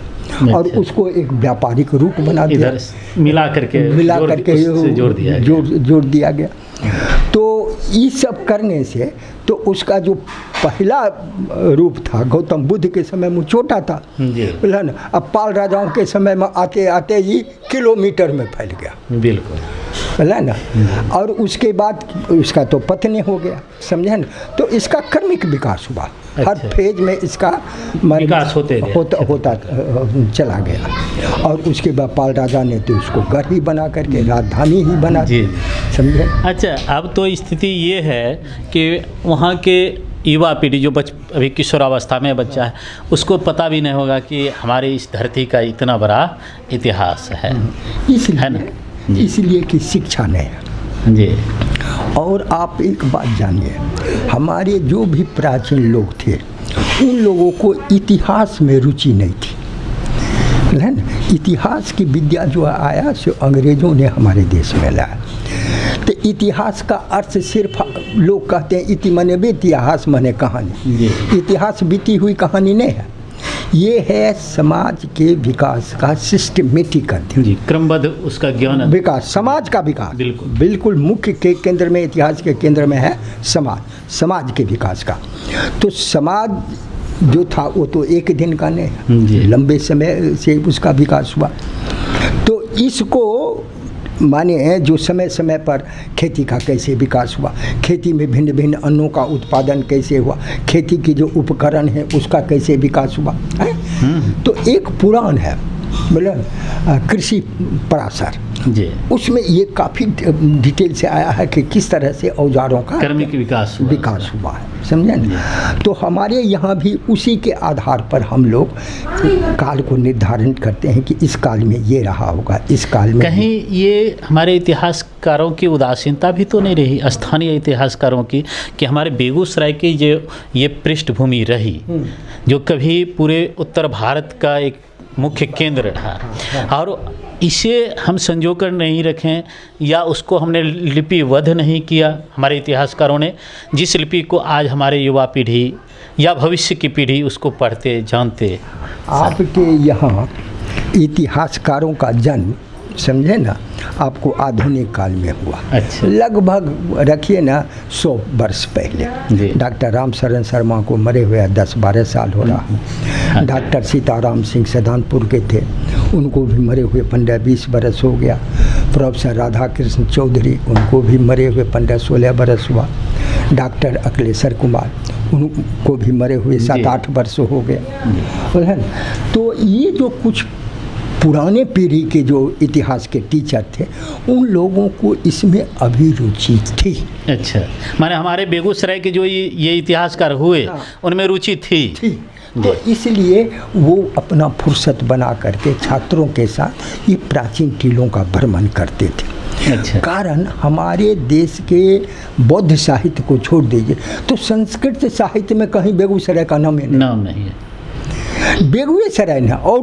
[SPEAKER 1] और उसको एक व्यापारिक रूट बना दिया,
[SPEAKER 2] मिला करके
[SPEAKER 1] जोड़ दिया गया। तो ये सब करने से तो उसका जो पहला रूप था गौतम बुद्ध के समय में छोटा था, बोला ना, अब पाल राजाओं के समय में आते आते ही किलोमीटर में फैल गया,
[SPEAKER 2] बिल्कुल,
[SPEAKER 1] बोला ना, और उसके बाद उसका तो पतन हो गया, समझे ना। तो इसका क्रमिक विकास हुआ।
[SPEAKER 2] अच्छा।
[SPEAKER 1] हर फेज में इसका
[SPEAKER 2] विकास
[SPEAKER 1] होता चला गया और उसके बाद पाल राजा ने तो उसको गढ़ ही बना करके राजधानी ही बना दी, समझे।
[SPEAKER 2] अच्छा, अब तो स्थिति ये है कि वहाँ के युवा पीढ़ी जो अभी किशोरावस्था में बच्चा है उसको पता भी नहीं होगा कि हमारे इस धरती का इतना बड़ा इतिहास है,
[SPEAKER 1] इसलिए कि शिक्षा नहीं है
[SPEAKER 2] जी।
[SPEAKER 1] और आप एक बात जानिए, हमारे जो भी प्राचीन लोग थे उन लोगों को इतिहास में रुचि नहीं थी, है ना। इतिहास की विद्या जो आया सो अंग्रेज़ों ने हमारे देश में लाया। तो इतिहास का अर्थ सिर्फ लोग कहते हैं इति मने भी इतिहास मने कहानी, इतिहास बीती हुई कहानी नहीं है, ये है समाज के विकास का सिस्टमेटिक अध्ययन,
[SPEAKER 2] क्रमबद्ध उसका ज्ञान
[SPEAKER 1] विकास, समाज का विकास। बिल्कुल मुख्य के केंद्र में, इतिहास के केंद्र में है समाज के विकास का। तो समाज जो था वो तो एक दिन का नहीं, लंबे समय से उसका विकास हुआ। तो इसको माने जो समय समय पर खेती का कैसे विकास हुआ, खेती में भिन्न भिन्न अन्नों का उत्पादन कैसे हुआ, खेती की जो उपकरण है उसका कैसे विकास हुआ है। तो एक पुराण है बोले कृषि पराशर जी, उसमें ये काफ़ी डिटेल से आया है कि किस तरह से औजारों का
[SPEAKER 2] क्रमिक विकास हुआ
[SPEAKER 1] है, समझे ना। तो हमारे यहाँ भी उसी के आधार पर हम लोग काल को निर्धारण करते हैं कि इस काल में ये रहा होगा, इस काल में
[SPEAKER 2] कहीं ये हमारे इतिहासकारों की उदासीनता भी तो नहीं रही, स्थानीय इतिहासकारों की, कि हमारे बेगूसराय की जो ये पृष्ठभूमि रही जो कभी पूरे उत्तर भारत का एक मुख्य केंद्र रहा और इसे हम संजो कर नहीं रखें या उसको हमने लिपिबद्ध नहीं किया हमारे इतिहासकारों ने, जिस लिपि को आज हमारे युवा पीढ़ी या भविष्य की पीढ़ी उसको पढ़ते जानते।
[SPEAKER 1] आपके यहाँ इतिहासकारों का जन्म समझे ना आपको आधुनिक काल में हुआ।
[SPEAKER 2] अच्छा।
[SPEAKER 1] लगभग रखिए ना 100 वर्ष पहले। डॉक्टर राम शरण शर्मा को मरे हुए 10-12 साल हो रहा। डॉक्टर सीताराम सिंह सदानपुर के थे, उनको भी मरे हुए 15-20 बरस हो गया। प्रोफेसर राधा कृष्ण चौधरी, उनको भी मरे हुए 15-16 बरस हुआ। डॉक्टर अखिलेश्वर कुमार, उनको भी मरे हुए 7-8 वर्ष हो गए। तो ये जो कुछ पुराने पीढ़ी के जो इतिहास के टीचर थे उन लोगों को इसमें अभिरुचि थी।
[SPEAKER 2] अच्छा, माने हमारे बेगूसराय के जो ये इतिहासकार हुए उनमें रुचि थी।
[SPEAKER 1] तो इसलिए वो अपना फुर्सत बना करके छात्रों के साथ ये प्राचीन टीलों का भ्रमण करते थे।
[SPEAKER 2] अच्छा।
[SPEAKER 1] कारण हमारे देश के बौद्ध साहित्य को छोड़ दीजिए तो संस्कृत साहित्य में कहीं बेगूसराय का नाम
[SPEAKER 2] नहीं है।
[SPEAKER 1] बेगूसराय ना और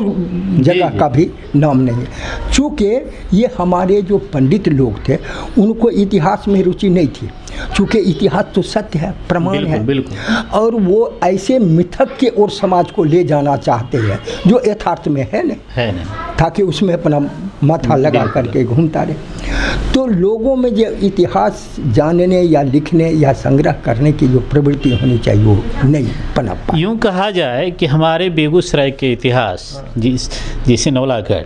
[SPEAKER 1] जगह
[SPEAKER 2] जी।
[SPEAKER 1] का भी नाम नहीं है। चूँकि ये हमारे जो पंडित लोग थे उनको इतिहास में रुचि नहीं थी, चूँकि इतिहास तो सत्य है, प्रमाण है,
[SPEAKER 2] बिल्कुल।
[SPEAKER 1] और वो ऐसे मिथक के ओर समाज को ले जाना चाहते हैं जो यथार्थ में है नहीं, ताकि उसमें अपना माथा लगा करके घूमता रहे। तो लोगों में जो इतिहास जानने या लिखने या संग्रह करने की जो प्रवृत्ति होनी चाहिए वो नहीं पनप पाई।
[SPEAKER 2] यूँ कहा जाए कि हमारे बेगूसराय के इतिहास जैसे नौलागढ़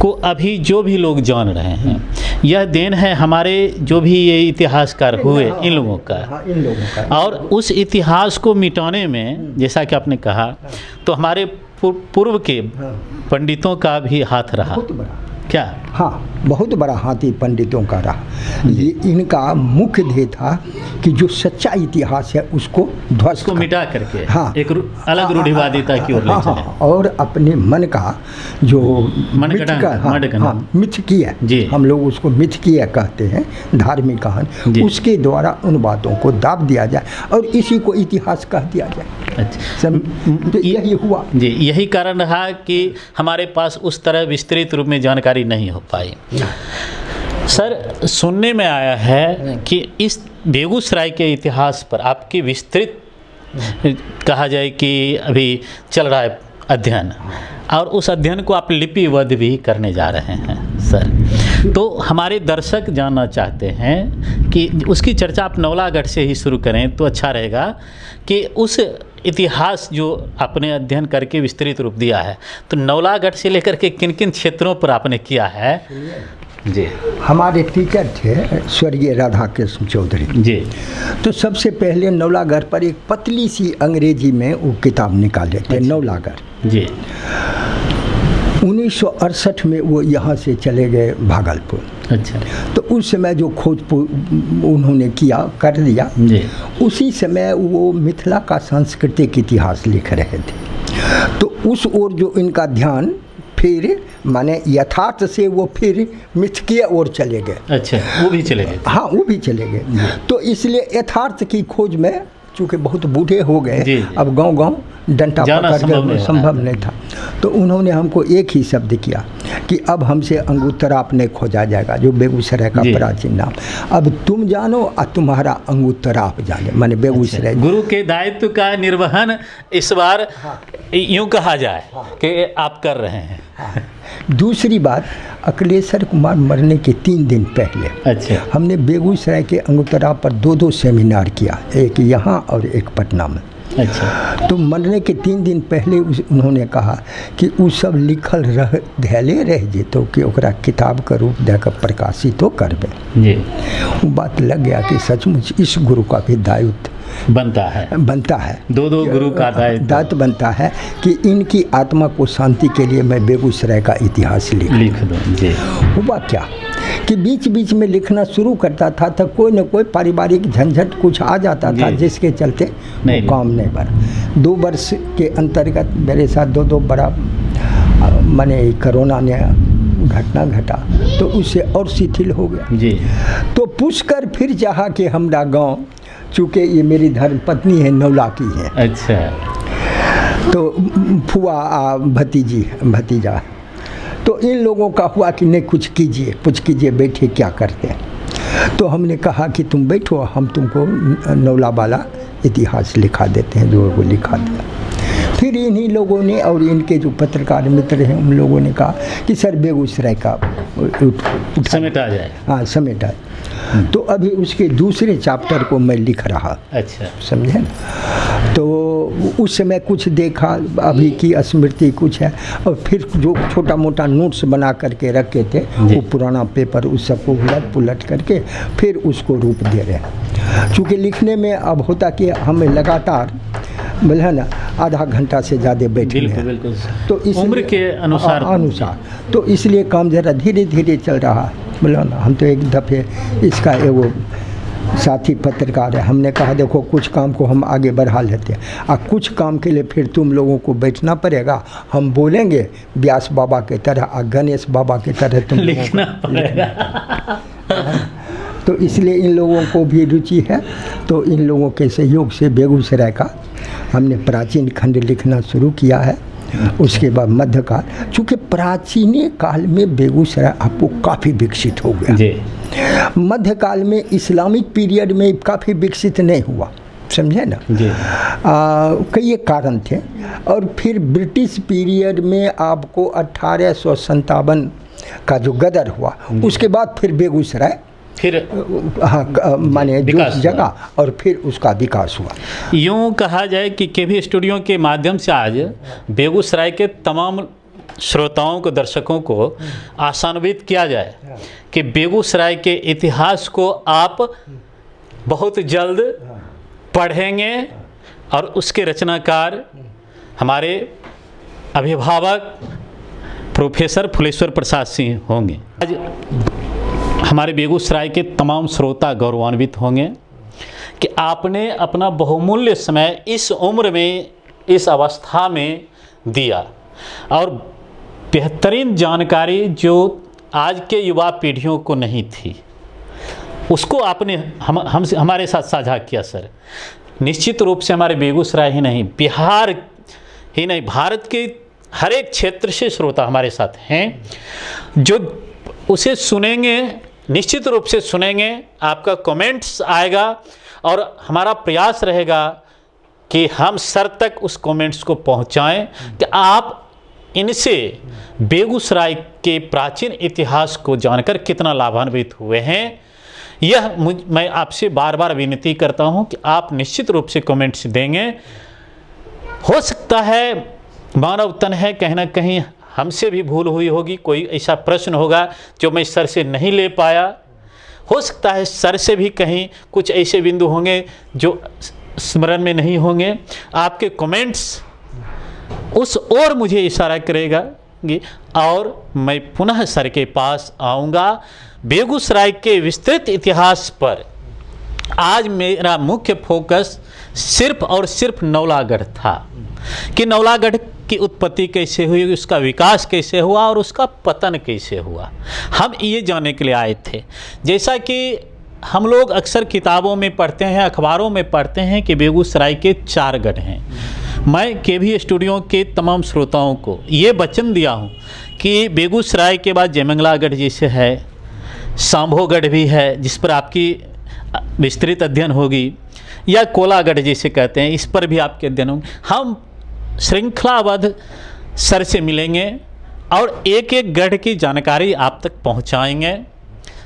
[SPEAKER 2] को अभी जो भी लोग जान रहे हैं, यह देन है हमारे जो भी ये इतिहासकार हुए इन लोगों का। और उस इतिहास को मिटाने में जैसा कि आपने कहा तो हमारे पूर्व के पंडितों का भी हाथ रहा। क्या?
[SPEAKER 1] हाँ, बहुत बड़ा हाथी पंडितों का रहा। ये इनका मुख्य ध्येय था कि जो सच्चा इतिहास है उसको ध्वस्त
[SPEAKER 2] को मिटा करके
[SPEAKER 1] हाँ,
[SPEAKER 2] एक अलग रूढ़िवादिता की ओर ले चले।
[SPEAKER 1] और अपने मन का जो मिथकीय
[SPEAKER 2] जी,
[SPEAKER 1] हम लोग उसको मिथकीय कहते हैं, धार्मिक कहानी, उसके द्वारा उन बातों को दाब दिया जाए और इसी को इतिहास कह दिया जाए।
[SPEAKER 2] अच्छा।
[SPEAKER 1] तो यही हुआ
[SPEAKER 2] जी, यही कारण रहा कि हमारे पास उस तरह विस्तृत रूप में जानकारी नहीं हो पाई। सर, सुनने में आया है कि इस बेगूसराय के इतिहास पर आपकी विस्तृत कहा जाए कि अभी चल रहा है अध्ययन, और उस अध्ययन को आप लिपिबद्ध भी करने जा रहे हैं सर। तो हमारे दर्शक जानना चाहते हैं कि उसकी चर्चा आप नौलागढ़ से ही शुरू करें तो अच्छा रहेगा कि उस इतिहास जो आपने अध्ययन करके विस्तृत रूप दिया है, तो नौलागढ़ से लेकर के किन किन क्षेत्रों पर आपने किया है? जी,
[SPEAKER 1] हमारे टीचर थे स्वर्गीय राधा कृष्ण चौधरी जी। तो सबसे पहले नौलागढ़ पर एक पतली सी अंग्रेजी में वो किताब निकाले थे। अच्छा। नौलागढ़ जी। 1968 में वो यहाँ से चले गए भागलपुर।
[SPEAKER 2] अच्छा।
[SPEAKER 1] तो उस समय जो खोज उन्होंने किया कर दिया जी। उसी समय वो मिथिला का सांस्कृतिक इतिहास लिख रहे थे। तो उस ओर जो इनका ध्यान फिर माने यथार्थ से वो फिर मिथकीय ओर चले गए। अच्छा,
[SPEAKER 2] वो भी चले गए?
[SPEAKER 1] हाँ, वो भी चले गए। तो इसलिए यथार्थ की खोज में चूँकि बहुत बूढ़े हो गए, अब गांव-गांव डंटा पकड़ संभव नहीं था, तो उन्होंने हमको एक ही शब्द किया कि अब हमसे अंगुत्तराप नहीं खोजा जाएगा, जो बेगूसराय का प्राचीन नाम। अब तुम जानो और तुम्हारा अंगुत्तराप जाने, माने बेगूसराय।
[SPEAKER 2] अच्छा, गुरु के दायित्व का निर्वहन इस बार यूँ कहा जाए कि आप कर रहे हैं।
[SPEAKER 1] दूसरी बात, अखिलेश्वर कुमार मरने के 3 दिन पहले अच्छा हमने बेगूसराय के अंगुत्तराप पर 2 सेमिनार किया, एक यहाँ और एक पटना में। अच्छा। तो मरने के 3 दिन पहले उन्होंने कहा कि वो सब लिखल रह धैले रह जेतो कि ओकरा किताब का रूप देकर प्रकाशित तो करबे जी। वो बात लग गया कि सचमुच इस गुरु का भी दायित्व बनता है
[SPEAKER 2] 2 गुरु का
[SPEAKER 1] दायित्व बनता है कि इनकी आत्मा को शांति के लिए मैं बेगूसराय का इतिहास लिख दूँ जी। हुआ क्या कि बीच बीच में लिखना शुरू करता था तो कोई न कोई पारिवारिक झंझट कुछ आ जाता था, जिसके चलते काम नहीं बढ़ा। 2 वर्ष के अंतर्गत मेरे साथ 2 बड़ा माने कोरोना ने घटना घटा, तो उससे और शिथिल हो गया जी। तो पुष्कर फिर चाहा कि हमारा गांव, चूँकि ये मेरी धर्म पत्नी है, नौला की है। अच्छा। तो फुआ भतीजा, तो इन लोगों का हुआ कि नहीं कुछ कीजिए बैठे क्या करते हैं। तो हमने कहा कि तुम बैठो, हम तुमको नौला वाला इतिहास लिखा देते हैं, जो वो लिखा दिया। फिर इन्हीं लोगों ने और इनके जो पत्रकार मित्र हैं उन लोगों ने कहा कि सर बेगूसराय का
[SPEAKER 2] समेटा जाए।
[SPEAKER 1] हाँ, समेटा। तो अभी उसके दूसरे चैप्टर को मैं लिख रहा। अच्छा, समझे ना। तो उस समय कुछ देखा, अभी की स्मृति कुछ है, और फिर जो छोटा मोटा नोट्स बना करके रखे थे वो पुराना पेपर, उस सबको उलट पुलट करके फिर उसको रूप दे रहे हैं। चूँकि लिखने में अब होता कि हमें लगातार बोले ना आधा घंटा से ज़्यादा बैठे हैं,
[SPEAKER 2] बिल्कुल।
[SPEAKER 1] तो इस
[SPEAKER 2] उम्र के अनुसार
[SPEAKER 1] तो इसलिए काम ज़रा धीरे धीरे चल रहा। बोला ना, हम तो एक दफ़े इसका वो साथी पत्रकार है, हमने कहा देखो कुछ काम को हम आगे बढ़ा लेते हैं और कुछ काम के लिए फिर तुम लोगों को बैठना पड़ेगा, हम बोलेंगे व्यास बाबा की तरह और गणेश बाबा की तरह तुम
[SPEAKER 2] लिखना पड़ेगा।
[SPEAKER 1] तो इसलिए इन लोगों को भी रुचि है, तो इन लोगों के सहयोग से बेगूसराय का हमने प्राचीन खंड लिखना शुरू किया है। उसके बाद मध्यकाल, चूँकि प्राचीन काल में बेगूसराय आपको काफ़ी विकसित हो गया
[SPEAKER 2] जी।
[SPEAKER 1] मध्यकाल में इस्लामिक पीरियड में काफ़ी विकसित नहीं हुआ, समझे ना
[SPEAKER 2] जी।
[SPEAKER 1] कई कारण थे। और फिर ब्रिटिश पीरियड में आपको 1857 का जो गदर हुआ, उसके बाद फिर बेगूसराय
[SPEAKER 2] फिर
[SPEAKER 1] हाँ माने जो जगह और फिर उसका विकास हुआ।
[SPEAKER 2] यूँ कहा जाए कि केवी स्टूडियो के माध्यम से आज बेगूसराय के तमाम श्रोताओं को, दर्शकों को आशान्वित किया जाए कि बेगूसराय के इतिहास को आप बहुत जल्द पढ़ेंगे और उसके रचनाकार हमारे अभिभावक प्रोफेसर फुलेश्वर प्रसाद सिंह होंगे। आज हमारे बेगूसराय के तमाम श्रोता गौरवान्वित होंगे कि आपने अपना बहुमूल्य समय इस उम्र में, इस अवस्था में दिया और बेहतरीन जानकारी जो आज के युवा पीढ़ियों को नहीं थी, उसको आपने हमसे हमारे साथ साझा किया सर। निश्चित रूप से हमारे बेगूसराय ही नहीं, बिहार ही नहीं, भारत के हर एक क्षेत्र से श्रोता हमारे साथ हैं जो उसे सुनेंगे, निश्चित रूप से सुनेंगे। आपका कमेंट्स आएगा और हमारा प्रयास रहेगा कि हम सर तक उस कमेंट्स को पहुंचाएं कि आप इनसे बेगूसराय के प्राचीन इतिहास को जानकर कितना लाभान्वित हुए हैं। यह मैं आपसे बार बार विनती करता हूं कि आप निश्चित रूप से कमेंट्स देंगे। हो सकता है मानव तन है, कहीं ना कहीं हमसे भी भूल हुई होगी, कोई ऐसा प्रश्न होगा जो मैं सर से नहीं ले पाया। हो सकता है सर से भी कहीं कुछ ऐसे बिंदु होंगे जो स्मरण में नहीं होंगे। आपके कमेंट्स उस ओर मुझे इशारा करेगा और मैं पुनः सर के पास आऊँगा। बेगूसराय के विस्तृत इतिहास पर आज मेरा मुख्य फोकस सिर्फ और सिर्फ नौलागढ़ था कि नौलागढ़ की उत्पत्ति कैसे हुई, उसका विकास कैसे हुआ और उसका पतन कैसे हुआ, हम ये जानने के लिए आए थे। जैसा कि हम लोग अक्सर किताबों में पढ़ते हैं, अखबारों में पढ़ते हैं कि बेगूसराय के 4 गढ़ हैं। मैं केवी स्टूडियो के तमाम श्रोताओं को ये वचन दिया हूँ कि बेगूसराय के बाद जयमंगलागढ़ जैसे है, सांभोगढ़ भी है जिस पर आपकी विस्तृत अध्ययन होगी, या कोलागढ़ जैसे कहते हैं, इस पर भी आपके अध्ययन होंगे। हम श्रृंखलाबद्ध सर से मिलेंगे और एक एक गढ़ की जानकारी आप तक पहुंचाएंगे।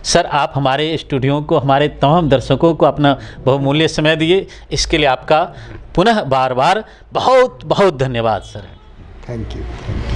[SPEAKER 2] सर आप हमारे स्टूडियो को, हमारे तमाम दर्शकों को अपना बहुमूल्य समय दिए, इसके लिए आपका पुनः बार बार बहुत बहुत धन्यवाद सर।
[SPEAKER 1] Thank you.